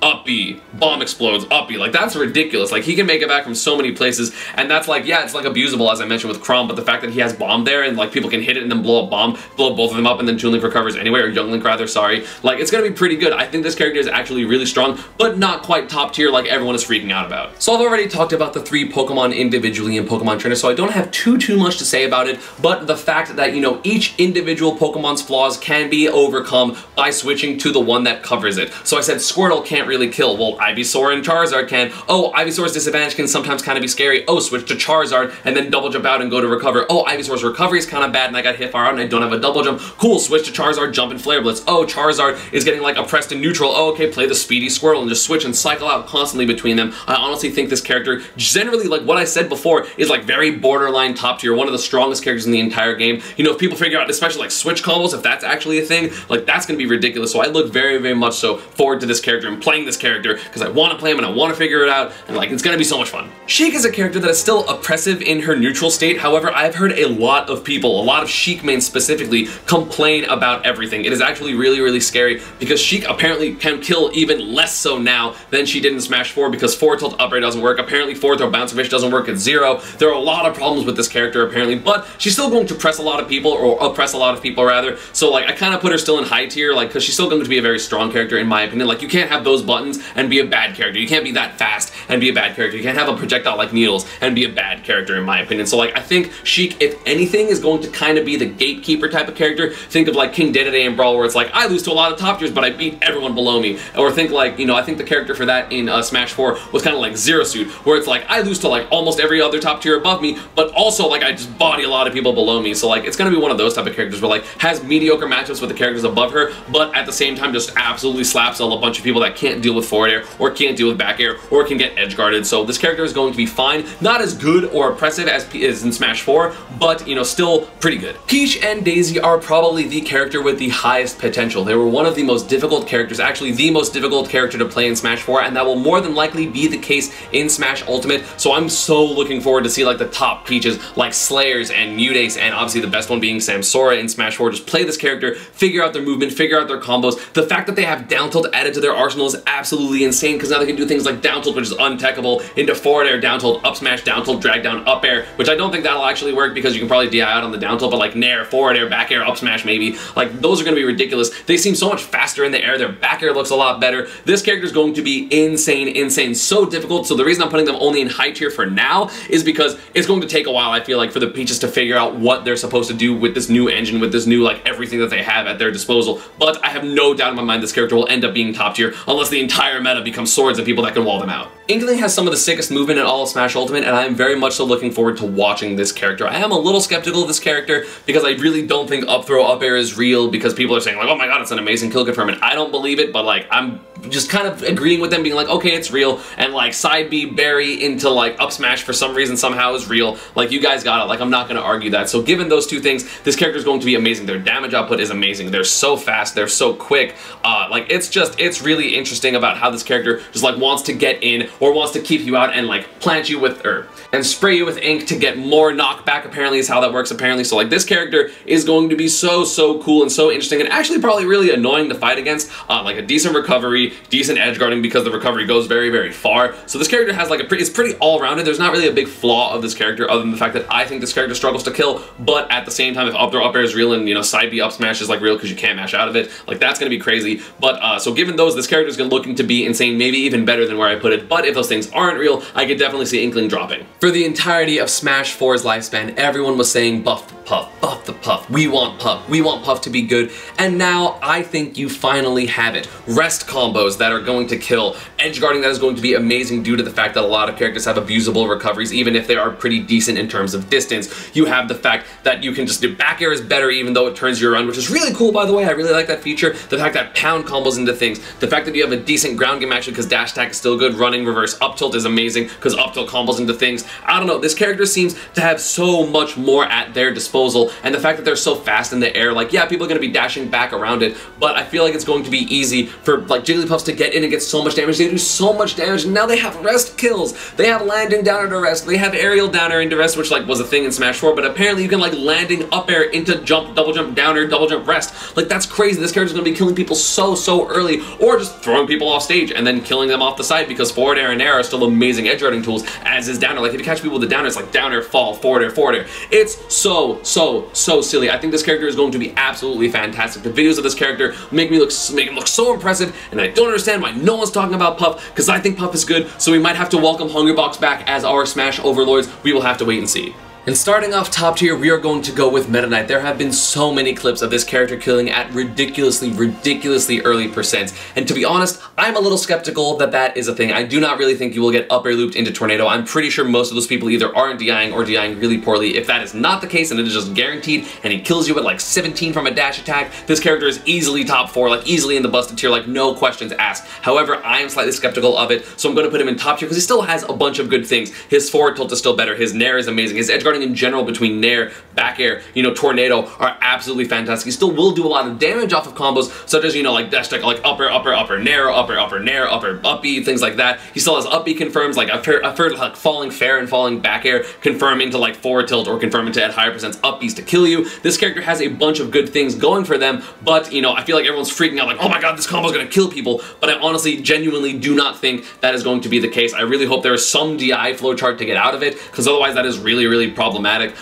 up B, bomb explodes, up B. Like that's ridiculous. Like he can make it back from so many places, and that's like, yeah, it's like abusable as I mentioned with Crom, but the fact that he has bomb there and like people can hit it and then blow up bomb, blow both of them up, and then Toon Link recovers anyway, or Young Link rather, sorry. Like it's gonna be pretty good. I think this character is actually really strong, but not quite top tier like everyone is freaking out about. So I've already talked about the 3 Pokemon individually in Pokemon Trainer, so I don't have too much to say about it, but the fact that, you know, each individual Pokemon's flaws can be overcome by switching to the one that covers it. So I said Squirtle can't really kill. Well, Ivysaur and Charizard can. Oh, Ivysaur's disadvantage can sometimes kind of be scary. Oh, switch to Charizard and then double jump out and go to recover. Oh, Ivysaur's recovery is kind of bad and I got hit far out and I don't have a double jump. Cool, switch to Charizard, jump and Flare Blitz. Oh, Charizard is getting like oppressed in neutral. Oh, okay, play the speedy Squirtle and just switch and cycle out constantly between them. I honestly think this character, generally like what I said before, is like very borderline top tier, one of the strongest characters in the entire game. You know, if people figure out, especially like switch combos, if that's actually a thing, like that's gonna be ridiculous. So I look very much so forward to this character and playing this character because I want to play him and I want to figure it out, and like it's gonna be so much fun. Sheik is a character that is still oppressive in her neutral state. However, I've heard a lot of people, a lot of Sheik mains specifically, complain about everything. It is actually really scary because Sheik apparently can kill even less so now than she did in Smash 4 because forward tilt up air doesn't work. Apparently forward throw bounce fish doesn't work at 0. There are a lot of problems with this character apparently, but she's still going to press a lot of people, or oppress a lot of people rather. So like I kind of put her still in high tier, like because she's still going to be a very strong character in my opinion. Like you can't have those buttons and be a bad character. You can't be that fast and be a bad character. You can't have a projectile like needles and be a bad character, in my opinion. So like, I think Sheik, if anything, is going to kind of be the gatekeeper type of character. Think of like King Dedede in Brawl, where it's like, I lose to a lot of top tiers, but I beat everyone below me. Or think like, you know, I think the character for that in Smash 4 was kind of like Zero Suit, where it's like, I lose to like almost every other top tier above me, but also like I just body a lot of people below me. So like, it's going to be one of those type of characters where like, has mediocre matchups with the characters above her, but at the same time just absolutely slaps a bunch of people that can't deal with forward air, or can't deal with back air, or can get edge guarded. So this character is going to be fine. Not as good or impressive as is in Smash 4, but you know, still pretty good. Peach and Daisy are probably the character with the highest potential. They were one of the most difficult characters, actually the most difficult character to play in Smash 4, and that will more than likely be the case in Smash Ultimate. So I'm so looking forward to see like the top Peaches like Slayers and Mudace, and obviously the best one being Samsora in Smash 4. Just play this character, figure out their movement, figure out their combos. The fact that they have down tilt added to their arsenal is absolutely insane, because now they can do things like down tilt, which is untechable, into forward air, down tilt, up smash, down tilt, drag down, up air, which I don't think that'll actually work because you can probably DI out on the down tilt, but like nair, forward air, back air, up smash maybe, like those are going to be ridiculous. They seem so much faster in the air, their back air looks a lot better. This character is going to be insane, so difficult. So the reason I'm putting them only in high tier for now is because it's going to take a while, I feel like, for the Peaches to figure out what they're supposed to do with this new engine, with this new like everything that they have at their disposal. But I have no doubt in my mind this character will end up being top tier unless the entire meta becomes swords and people that can wall them out. Inkling has some of the sickest movement in all of Smash Ultimate, and I am very much so looking forward to watching this character. I am a little skeptical of this character because I really don't think up throw, up air is real, because people are saying like, oh my god, it's an amazing kill confirm, and I don't believe it, but like, I'm just kind of agreeing with them, being like, okay, it's real, and like side B bury into like up smash for some reason somehow is real. Like, you guys got it. Like, I'm not going to argue that. So given those two things, this character is going to be amazing. Their damage output is amazing. They're so fast. They're so quick. Like, it's really interesting about how this character just like wants to get in or wants to keep you out and like plant you with and spray you with ink to get more knockback, apparently, is how that works, apparently. So like, this character is going to be so cool and so interesting, and actually probably really annoying to fight against. Like a decent recovery, decent edge guarding, because the recovery goes very far. So this character has like it's pretty all-rounded. There's not really a big flaw of this character other than the fact that I think this character struggles to kill, but at the same time, if up throw up air is real and, you know, side B up smash is like real because you can't mash out of it, like that's gonna be crazy. But so given those, this character is looking to be insane, maybe even better than where I put it. But if those things aren't real, I could definitely see Inkling dropping. For the entirety of Smash 4's lifespan, everyone was saying buff the Puff, buff the Puff, we want Puff to be good, and now I think you finally have it. Rest combos that are going to kill, edge guarding that is going to be amazing due to the fact that a lot of characters have abusable recoveries, even if they are pretty decent in terms of distance. You have the fact that you can just do back air is better even though it turns you around, which is really cool, by the way. I really like that feature. The fact that pound combos into things, the fact that you have a decent ground game actually because dash attack is still good, running reverse up tilt is amazing because up tilt combos into things. I don't know, this character seems to have so much more at their disposal, and the fact that they're so fast in the air, like, yeah, people are going to be dashing back around it, but I feel like it's going to be easy for like Jigglypuffs to get in and get so much damage. They do so much damage, and now they have rest kills. They have landing down to rest. They have aerial down air into rest, which like was a thing in Smash 4, but apparently you can like landing up air into jump, double jump, down air, double jump, rest. Like, that's crazy. This character's going to be killing people so early, or just throwing people off stage and then killing them off the side, because forward air and air are still amazing edge guarding tools, as is down air. Like, if you catch people with the down air, it's like down air, fall, forward air. It's so silly. I think this character is going to be absolutely fantastic. The videos of this character make him look so impressive, and I don't understand why no one's talking about Puff, because I think Puff is good, so we might have to welcome Hungrybox back as our Smash overlords. We will have to wait and see. And starting off top tier, we are going to go with Meta Knight. There have been so many clips of this character killing at ridiculously early percents. And to be honest, I'm a little skeptical that that is a thing. I do not really think you will get up air looped into Tornado. I'm pretty sure most of those people either aren't DIing or DIing really poorly. If that is not the case, and it is just guaranteed, and he kills you at like 17 from a dash attack, this character is easily top 4, like easily in the busted tier, like no questions asked. However, I am slightly skeptical of it, so I'm going to put him in top tier because he still has a bunch of good things. His forward tilt is still better. His nair is amazing. His edge guarding in general between nair, back air, you know, tornado are absolutely fantastic. He still will do a lot of damage off of combos, such as, you know, like dash attack, like up air, nair, up nair, up B, things like that. He still has up B confirms, like I've heard like falling fair and falling back air confirm into like forward tilt or confirm into at higher percents up Bs to kill you. This character has a bunch of good things going for them, but, you know, I feel like everyone's freaking out like, oh my god, this combo is going to kill people, but I honestly, genuinely do not think that is going to be the case. I really hope there is some DI flowchart to get out of it, because otherwise that is really problematic,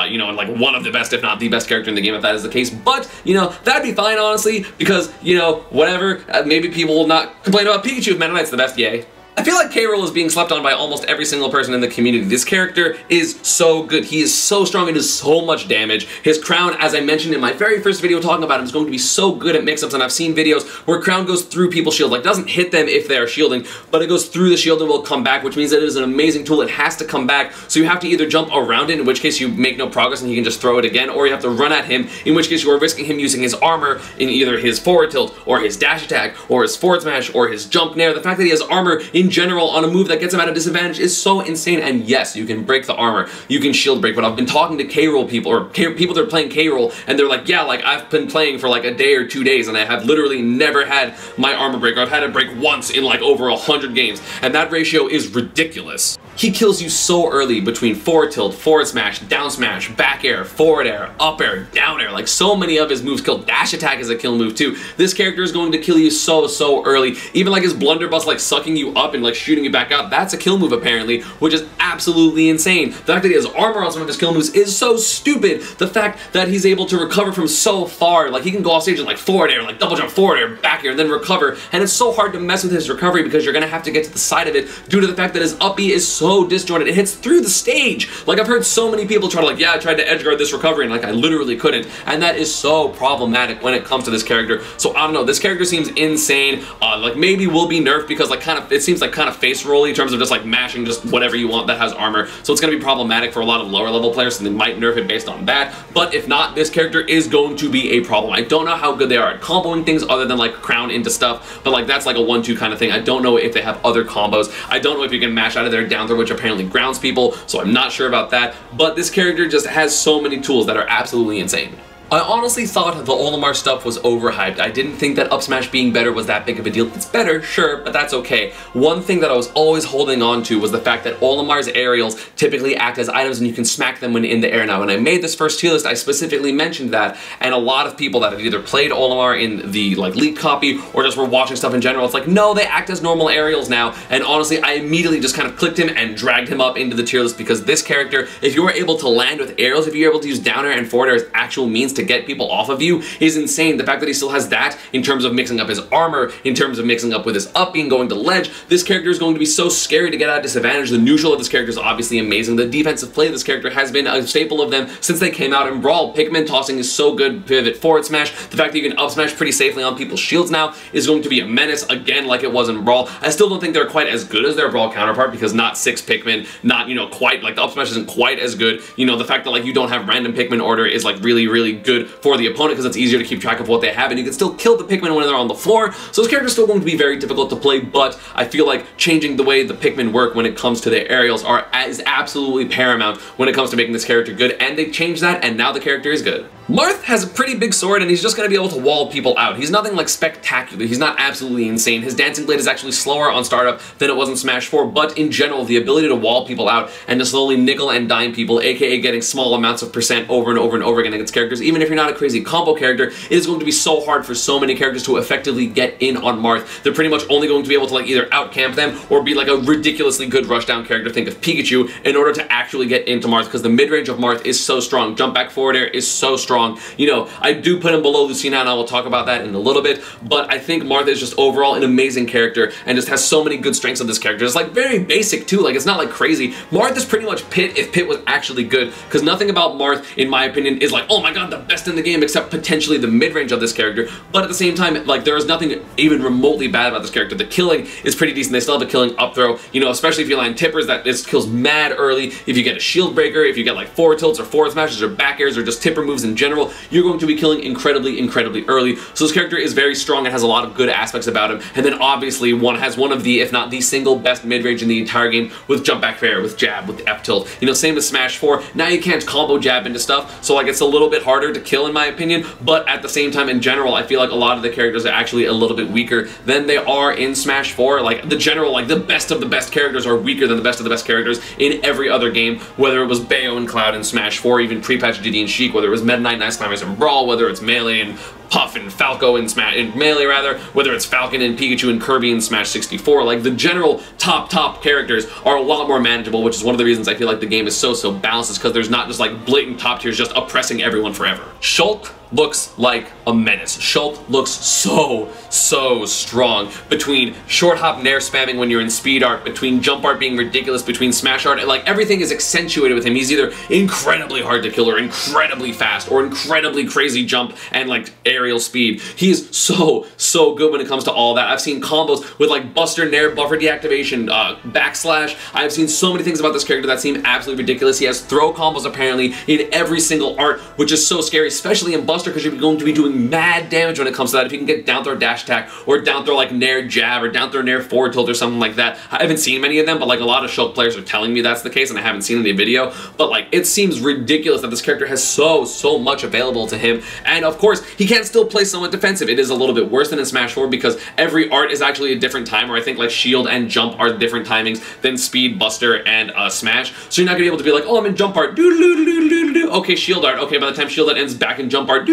you know, and like one of the best, if not the best character in the game if that is the case. But, you know, that'd be fine, honestly, because, you know, whatever, maybe people will not complain about Pikachu if Meta Knight's the best, yay. I feel like K. Rool is being slept on by almost every single person in the community. This character is so good. He is so strong and does so much damage. His crown, as I mentioned in my very first video talking about him, is going to be so good at mix-ups, and I've seen videos where crown goes through people's shield. Like, doesn't hit them if they are shielding, but it goes through the shield and will come back, which means that it is an amazing tool. It has to come back, so you have to either jump around it, in which case you make no progress and he can just throw it again, or you have to run at him, in which case you are risking him using his armor in either his forward tilt, or his dash attack, or his forward smash, or his jump nair. The fact that he has armor in general on a move that gets him at a disadvantage is so insane. And yes, you can break the armor, you can shield break, but I've been talking to K. Rool people, or people that are playing K. Rool, and they're like, yeah, like I've been playing for like a day or 2 days and I have literally never had my armor break, or I've had it break once in like over 100 games, and that ratio is ridiculous. He kills you so early between forward tilt, forward smash, down smash, back air, forward air, up air, down air. Like, so many of his moves kill. Dash attack is a kill move too. This character is going to kill you so early. Even like his blunderbuss, like sucking you up and like shooting you back out, that's a kill move apparently, which is absolutely insane. The fact that he has armor on some of his kill moves is so stupid. The fact that he's able to recover from so far, like he can go off stage and like forward air, like double jump, forward air, back air, and then recover, and it's so hard to mess with his recovery because you're gonna have to get to the side of it due to the fact that his up B is so disjointed. It hits through the stage. Like, I've heard so many people try to like, yeah, I tried to edge guard this recovery and like I literally couldn't, and that is so problematic when it comes to this character. So I don't know, this character seems insane. Like, maybe will be nerfed because like it seems like kind of face rolly in terms of just like mashing just whatever you want that has armor, so it's gonna be problematic for a lot of lower level players, so they might nerf it based on that. But if not, this character is going to be a problem. I don't know how good they are at comboing things other than like crown into stuff, but like that's like a 1-2 kind of thing. I don't know if they have other combos. I don't know if you can mash out of their down throw, which apparently grounds people, so I'm not sure about that. But this character just has so many tools that are absolutely insane. I honestly thought the Olimar stuff was overhyped. I didn't think that up smash being better was that big of a deal. It's better, sure, but that's okay. One thing that I was always holding on to was the fact that Olimar's aerials typically act as items and you can smack them when in the air. Now, when I made this first tier list, I specifically mentioned that, and a lot of people that have either played Olimar in the like leaked copy or just were watching stuff in general, it's like, no, they act as normal aerials now. And honestly, I immediately just kind of clicked him and dragged him up into the tier list because this character, if you were able to land with aerials, if you're able to use down air and forward air as actual means to get people off of you, is insane. The fact that he still has that in terms of mixing up his armor, in terms of mixing up with his up being going to ledge, this character is going to be so scary to get at a disadvantage. The neutral of this character is obviously amazing. The defensive play of this character has been a staple of them since they came out in Brawl. Pikmin tossing is so good, pivot forward smash. The fact that you can up smash pretty safely on people's shields now is going to be a menace, again, like it was in Brawl. I still don't think they're quite as good as their Brawl counterpart because not 6 Pikmin, not, you know, quite, like the up smash isn't quite as good. You know, the fact that like you don't have random Pikmin order is like really good for the opponent because it's easier to keep track of what they have, and you can still kill the Pikmin when they're on the floor. So this character is still going to be very difficult to play, but I feel like changing the way the Pikmin work when it comes to their aerials is absolutely paramount when it comes to making this character good, and they changed that, and now the character is good. Marth has a pretty big sword and he's just going to be able to wall people out. He's nothing like spectacular. He's not absolutely insane. His Dancing Blade is actually slower on startup than it was in Smash 4, but in general, the ability to wall people out and to slowly nickel and dime people, aka getting small amounts of percent over and over again against characters, even if you're not a crazy combo character, it is going to be so hard for so many characters to effectively get in on Marth. They're pretty much only going to be able to like either outcamp them or be like a ridiculously good rushdown character, think of Pikachu, in order to actually get into Marth, because the mid-range of Marth is so strong. Jump back forward air is so strong. You know, I do put him below Lucina, and I will talk about that in a little bit, but I think Marth is just overall an amazing character and just has so many good strengths of this character. It's like very basic too, like it's not like crazy. Marth is pretty much Pit if Pit was actually good, because nothing about Marth, in my opinion, is like, oh my god, the best in the game, except potentially the mid-range of this character. But at the same time, like, there is nothing even remotely bad about this character. The killing is pretty decent. They still have a killing up throw, you know, especially if you land tippers, that this kills mad early. If you get a shield breaker, if you get like forward tilts or forward smashes or back airs or just tipper moves in general, you're going to be killing incredibly early. So this character is very strong and has a lot of good aspects about him. And then obviously has one of the, if not the single best mid-range in the entire game, with jump back fair, with jab, with F tilt. You know, same as Smash 4. Now you can't combo jab into stuff, so like it's a little bit harder to kill in my opinion, but at the same time, in general, I feel like a lot of the characters are actually a little bit weaker than they are in Smash 4. Like the general, like the best of the best characters are weaker than the best of the best characters in every other game, whether it was Bayo and Cloud in Smash 4, even pre-patch Diddy and Sheik, whether it was Meta Knight Might and Ice Climbers and Brawl, whether it's Melee and Puff and Falco and Melee rather, whether it's Falcon and Pikachu and Kirby in Smash 64, like the general top characters are a lot more manageable, which is one of the reasons I feel like the game is so balanced, is because there's not just like blatant top tiers just oppressing everyone forever. Shulk looks like a menace. Shulk looks so strong. Between short hop nair spamming when you're in speed art, between jump art being ridiculous, between smash art, like everything is accentuated with him. He's either incredibly hard to kill or incredibly fast or incredibly crazy jump and like aerial speed. He is so good when it comes to all that. I've seen combos with like Buster, Nair, buffer deactivation, backslash. I've seen so many things about this character that seem absolutely ridiculous. He has throw combos apparently in every single art, which is so scary, especially in Buster, because you're going to be doing mad damage when it comes to that. If you can get down throw dash attack or down throw like Nair jab or down throw Nair forward tilt or something like that. I haven't seen many of them, but like a lot of Shulk players are telling me that's the case, and I haven't seen any video. But like it seems ridiculous that this character has so much available to him. And of course, he can still play somewhat defensive. It is a little bit worse than in Smash 4 because every art is actually a different timer. I think like shield and jump are different timings than speed, Buster, and Smash. So you're not gonna be able to be like, oh, I'm in jump art, okay, shield art, okay, by the time shield art ends, back in jump art,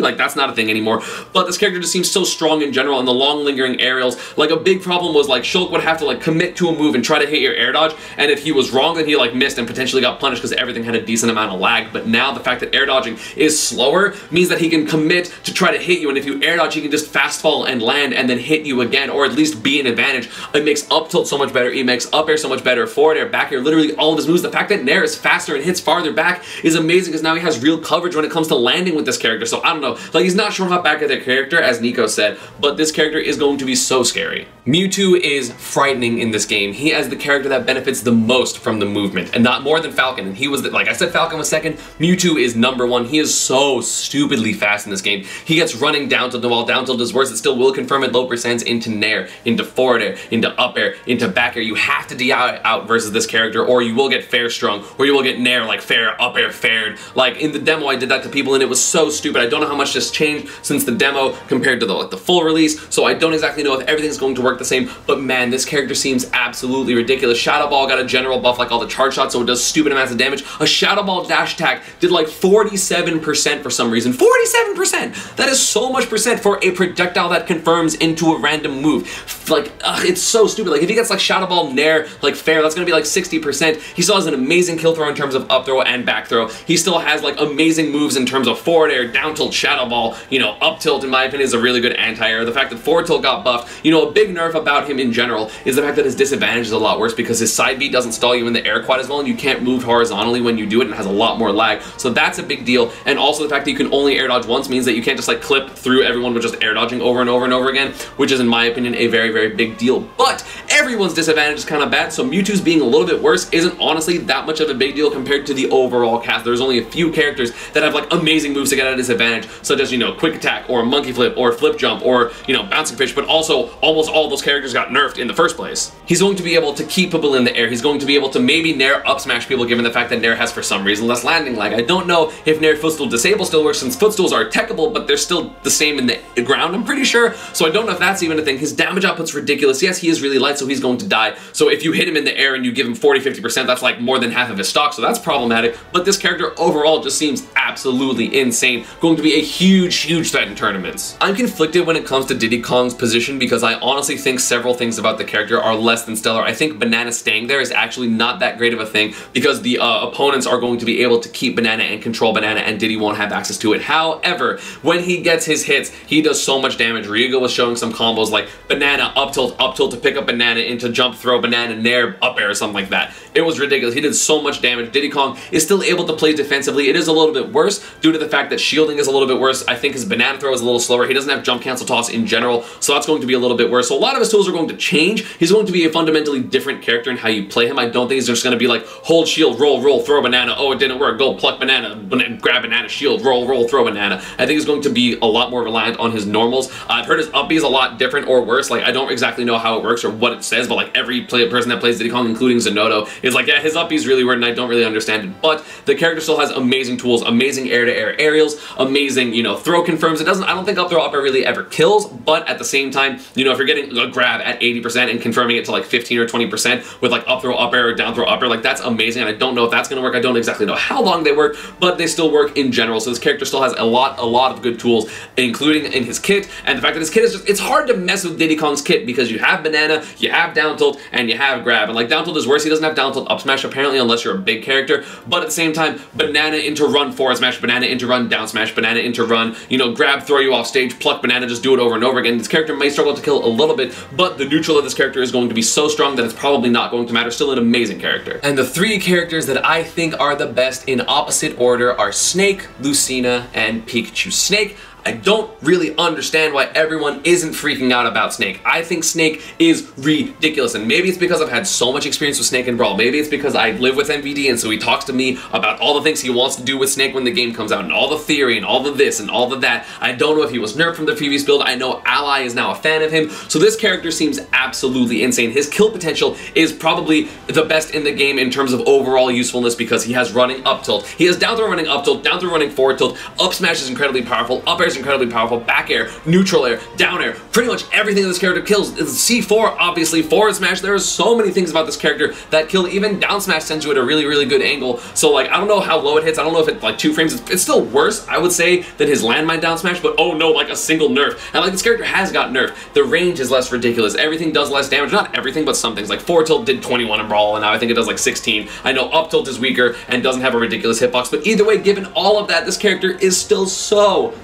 like that's not a thing anymore. But this character just seems so strong in general, and the long lingering aerials, like a big problem was like Shulk would have to like commit to a move and try to hit your air dodge, and if he was wrong then he like missed and potentially got punished because everything had a decent amount of lag. But now the fact that air dodging is slower means that he can commit to try to hit you, and if you air dodge he can just fast fall and land and then hit you again, or at least be an advantage. It makes up tilt so much better, it makes up air so much better, forward air, back air, literally all of his moves. The fact that Nair is faster and hits farther back is amazing because now he has real coverage when it comes to landing with this character. So I don't know, like he's not short hop back at their character as Nico said, but this character is going to be so scary. Mewtwo is frightening in this game. He is the character that benefits the most from the movement, and not more than Falcon. And he was, like I said, Falcon was second. Mewtwo is number one. He is so stupidly fast in this game. He gets running down tilt, and while down tilt is worse, it still will confirm at low percents into Nair, into forward air, into up air, into back air. You have to DI out versus this character, or you will get fair strung, or you will get Nair like fair, up air, faired. Like in the demo, I did that to people, and it was so stupid. I don't know how much this changed since the demo compared to the full release, so I don't exactly know if everything's going to work the same, but man, this character seems absolutely ridiculous. Shadow Ball got a general buff like all the charge shots, so it does stupid amounts of damage. A Shadow Ball dash attack did like 47% for some reason. 47%! That is so much percent for a projectile that confirms into a random move. Like, it's so stupid. Like, if he gets like Shadow Ball Nair, like fair, that's gonna be like 60%. He still has an amazing kill throw in terms of up throw and back throw. He still has like amazing moves in terms of forward air, down tilt, Shadow Ball, you know, up tilt in my opinion is a really good anti-air. The fact that forward tilt got buffed, you know, a big nerf about him in general is the fact that his disadvantage is a lot worse because his side beat doesn't stall you in the air quite as well, and you can't move horizontally when you do it, and has a lot more lag. So that's a big deal. And also the fact that you can only air dodge once means that you can't just like clip through everyone with just air dodging over and over and over again, which is in my opinion a very big deal. But everyone's disadvantage is kind of bad, so Mewtwo's being a little bit worse isn't honestly that much of a big deal compared to the overall cast. There's only a few characters that have like amazing moves to get at a disadvantage, such as, you know, quick attack or monkey flip or flip jump or, you know, bouncing fish, but also almost all those characters got nerfed in the first place. He's going to be able to keep people in the air. He's going to be able to maybe Nair up smash people given the fact that Nair has for some reason less landing lag. I don't know if Nair footstool disable still works since footstools are techable, but they're still the same in the ground, I'm pretty sure. So I don't know if that's even a thing. His damage output's ridiculous. Yes, he is really light, so he's going to die. So if you hit him in the air and you give him 40-50%, that's like more than half of his stock, so that's problematic. But this character overall just seems absolutely insane. Going to be a huge threat in tournaments. I'm conflicted when it comes to Diddy Kong's position because I honestly think several things about the character are less than stellar. I think Banana staying there is actually not that great of a thing because the opponents are going to be able to keep Banana and control Banana, and Diddy won't have access to it. However, when he gets his hits, he does so much damage. Ryuga was showing some combos like Banana up tilt to pick up Banana into jump throw Banana Nair up air or something like that. It was ridiculous. He did so much damage. Diddy Kong is still able to play defensively. It is a little bit worse due to the fact that shielding is a little bit worse. I think his Banana throw is a little slower. He doesn't have jump cancel toss in general, so that's going to be a little bit worse. So a lot of his tools are going to change. He's going to be a fundamentally different character in how you play him. I don't think he's just going to be like hold shield, roll, throw Banana. Oh, it didn't work. Go pluck Banana, grab Banana, shield, roll, throw Banana. I think he's going to be a lot more reliant on his normals. I've heard his up B is a lot different or worse. Like I don't exactly know how it works or what everyone says, but like every person that plays Diddy Kong, including Zanotto, is like, yeah, his up B's really weird and I don't really understand it. But the character still has amazing tools, amazing air-to-air aerials, amazing, you know, throw confirms. I don't think up throw up air really ever kills, but at the same time, you know, if you're getting a grab at 80% and confirming it to like 15 or 20% with like up throw up air or down throw up air, like that's amazing. And I don't know if that's gonna work. I don't exactly know how long they work, but they still work in general. So this character still has a lot of good tools, including in his kit. And the fact that his kit is just, it's hard to mess with Diddy Kong's kit because you have banana, you have down tilt, and you have grab. And like down tilt is worse. He doesn't have down tilt up smash apparently unless you're a big character. But at the same time, banana into run forward smash, banana into run down smash, banana into run, you know, grab, throw you off stage, pluck banana, just do it over and over again. This character may struggle to kill a little bit, but the neutral of this character is going to be so strong that it's probably not going to matter. Still an amazing character. And the three characters that I think are the best in opposite order are Snake, Lucina, and Pikachu. Snake, I don't really understand why everyone isn't freaking out about Snake. I think Snake is ridiculous, and maybe it's because I've had so much experience with Snake in Brawl. Maybe it's because I live with MVD, and so he talks to me about all the things he wants to do with Snake when the game comes out, and all the theory, and all the this, and all the that. I don't know if he was nerfed from the previous build. I know Ally is now a fan of him, so this character seems absolutely insane. His kill potential is probably the best in the game in terms of overall usefulness because he has running up tilt. He has down throw running up tilt, down throw running forward tilt, up smash is incredibly powerful, up air is incredibly powerful, back air, neutral air, down air, pretty much everything this character kills. C4, obviously, forward smash. There are so many things about this character that kill. Even down smash sends you at a really good angle. So like, I don't know how low it hits. I don't know if it's like 2 frames. It's still worse, I would say, than his landmine down smash, but oh no, like a single nerf. And like, this character has got nerfed. The range is less ridiculous. Everything does less damage. Not everything, but some things. Like forward tilt did 21 in Brawl, and now I think it does like 16. I know up tilt is weaker and doesn't have a ridiculous hitbox, but either way, given all of that, this character is still so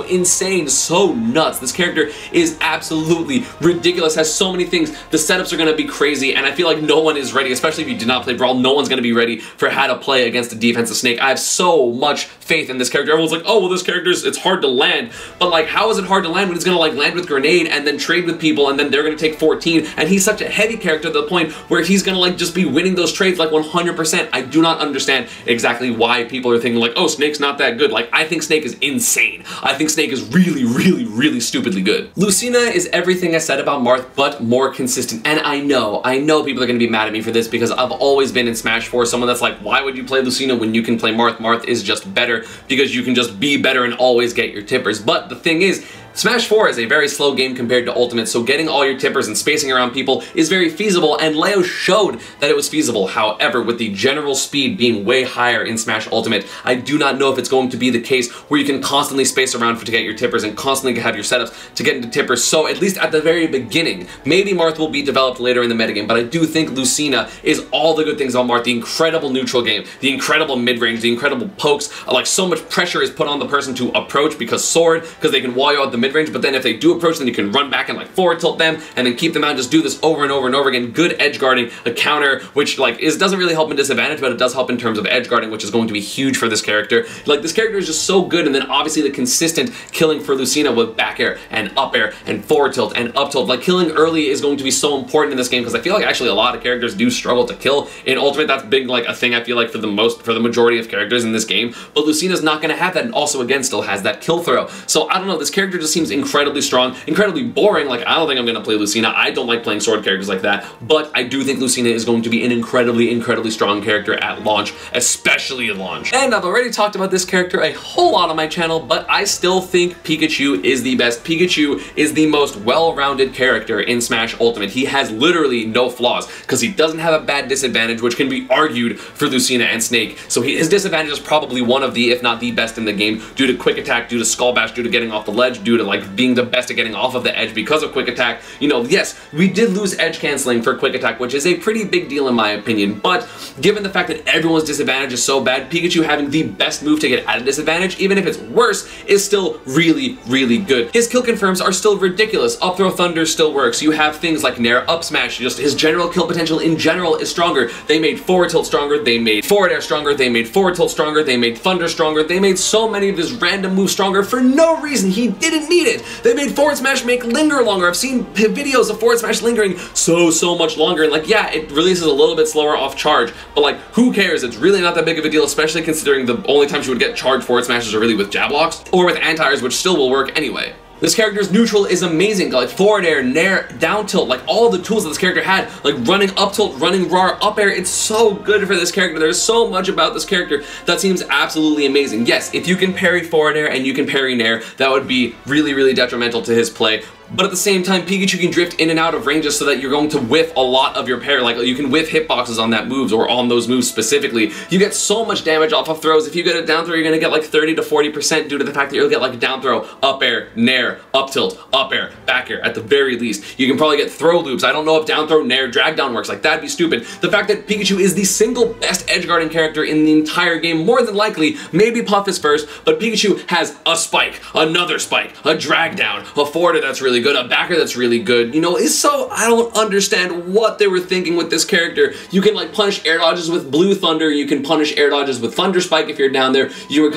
insane, so nuts. This character is absolutely ridiculous, has so many things. The setups are going to be crazy, and I feel like no one is ready, especially if you did not play Brawl. No one's going to be ready for how to play against a defensive Snake. I have so much faith in this character. Everyone's like, oh, well, this character's, it's hard to land. But like, how is it hard to land when he's going to like land with Grenade and then trade with people and then they're going to take 14, and he's such a heavy character to the point where he's going to like just be winning those trades like 100%. I do not understand exactly why people are thinking like, oh, Snake's not that good. Like, I think Snake is insane. I think Snake is really stupidly good. Lucina is everything I said about Marth, but more consistent. And I know people are going to be mad at me for this because I've always been in Smash 4 someone that's like, why would you play Lucina when you can play Marth? Marth is just better because you can just be better and always get your tippers. But the thing is, Smash 4 is a very slow game compared to Ultimate, so getting all your tippers and spacing around people is very feasible, and Leo showed that it was feasible. However, with the general speed being way higher in Smash Ultimate, I do not know if it's going to be the case where you can constantly space around to get your tippers and constantly have your setups to get into tippers. So at least at the very beginning, maybe Marth will be developed later in the metagame, but I do think Lucina is all the good things about Marth. The incredible neutral game, the incredible mid-range, the incredible pokes, like so much pressure is put on the person to approach because sword, because they can wall you out the mid-range, but then if they do approach, then you can run back and like forward tilt them and then keep them out and just do this over and over again. Good edge guarding, a counter, which like doesn't really help in disadvantage, but it does help in terms of edge guarding, which is going to be huge for this character. Like, this character is just so good, and then obviously the consistent killing for Lucina with back air and up air and forward tilt and up tilt. Like, killing early is going to be so important in this game because I feel like actually a lot of characters do struggle to kill in Ultimate. That's big, like a thing I feel like for the majority of characters in this game, but Lucina's not going to have that, and also again still has that kill throw. So I don't know, this character just seems incredibly strong, incredibly boring. Like, I don't think I'm going to play Lucina. I don't like playing sword characters like that, but I do think Lucina is going to be an incredibly strong character at launch, especially at launch. And I've already talked about this character a whole lot on my channel, but I still think Pikachu is the best. Pikachu is the most well-rounded character in Smash Ultimate. He has literally no flaws because he doesn't have a bad disadvantage, which can be argued for Lucina and Snake. So his disadvantage is probably one of the, if not the best in the game, due to quick attack, due to skull bash, due to getting off the ledge, due to like being the best at getting off of the edge because of quick attack. You know, yes, we did lose edge canceling for quick attack, which is a pretty big deal in my opinion, but given the fact that everyone's disadvantage is so bad, Pikachu having the best move to get at a disadvantage, even if it's worse, is still really good. His kill confirms are still ridiculous. Up throw thunder still works. You have things like Nair up smash, just his general kill potential in general is stronger. They made forward tilt stronger, they made forward air stronger, they made forward tilt stronger, they made thunder stronger, they made so many of his random moves stronger for no reason. He didn't need it. They made forward smash make linger longer. I've seen videos of forward smash lingering so much longer, and like, yeah, it releases a little bit slower off charge, but like, who cares? It's really not that big of a deal, especially considering the only times you would get charged forward smashes are really with jab locks or with anti-airs, which still will work anyway. This character's neutral is amazing, like forward air, nair, down tilt, like all the tools that this character had, like running up tilt, running raw, up air, it's so good for this character. There's so much about this character that seems absolutely amazing. Yes, if you can parry forward air and you can parry nair, that would be really, really detrimental to his play. But at the same time, Pikachu can drift in and out of ranges so that you're going to whiff a lot of your parry. Like, you can whiff hitboxes on that moves, or on those moves specifically. You get so much damage off of throws. If you get a down throw, you're going to get like 30 to 40% due to the fact that you'll get like a down throw, up air, nair, up tilt, up air, back air, at the very least. You can probably get throw loops. I don't know if down throw, nair, drag down works. Like, that'd be stupid. The fact that Pikachu is the single best edge guarding character in the entire game, more than likely, maybe Puff is first, but Pikachu has a spike, another spike, a drag down, a forwarder that's really good, a backer that's really good, you know, is so, I don't understand what they were thinking with this character. You can like punish air dodges with Blue Thunder, you can punish air dodges with Thunder Spike if you're down there, you can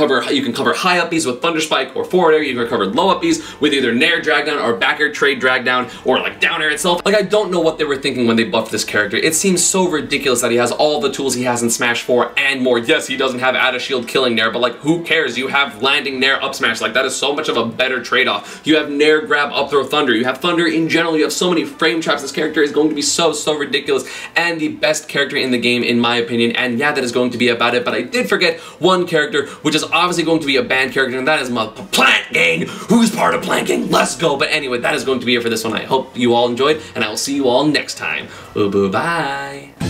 cover high up Bs with Thunder Spike or forward air, you can recover low up Bs with either nair drag down or back air trade drag down or like down air itself. Like, I don't know what they were thinking when they buffed this character. It seems so ridiculous that he has all the tools he has in Smash 4 and more. Yes, he doesn't have out of shield killing nair, but like, who cares? You have landing nair up smash. Like, that is so much of a better trade-off. You have nair grab up throw Thunder, you have Thunder in general, you have so many frame traps. This character is going to be so ridiculous, and the best character in the game in my opinion, and yeah, that is going to be about it. But I did forget one character, which is obviously going to be a banned character, and that is my Plant Gang. Who's part of Plant Gang? Let's go. But anyway, that is going to be it for this one. I hope you all enjoyed, and I will see you all next time. Bye.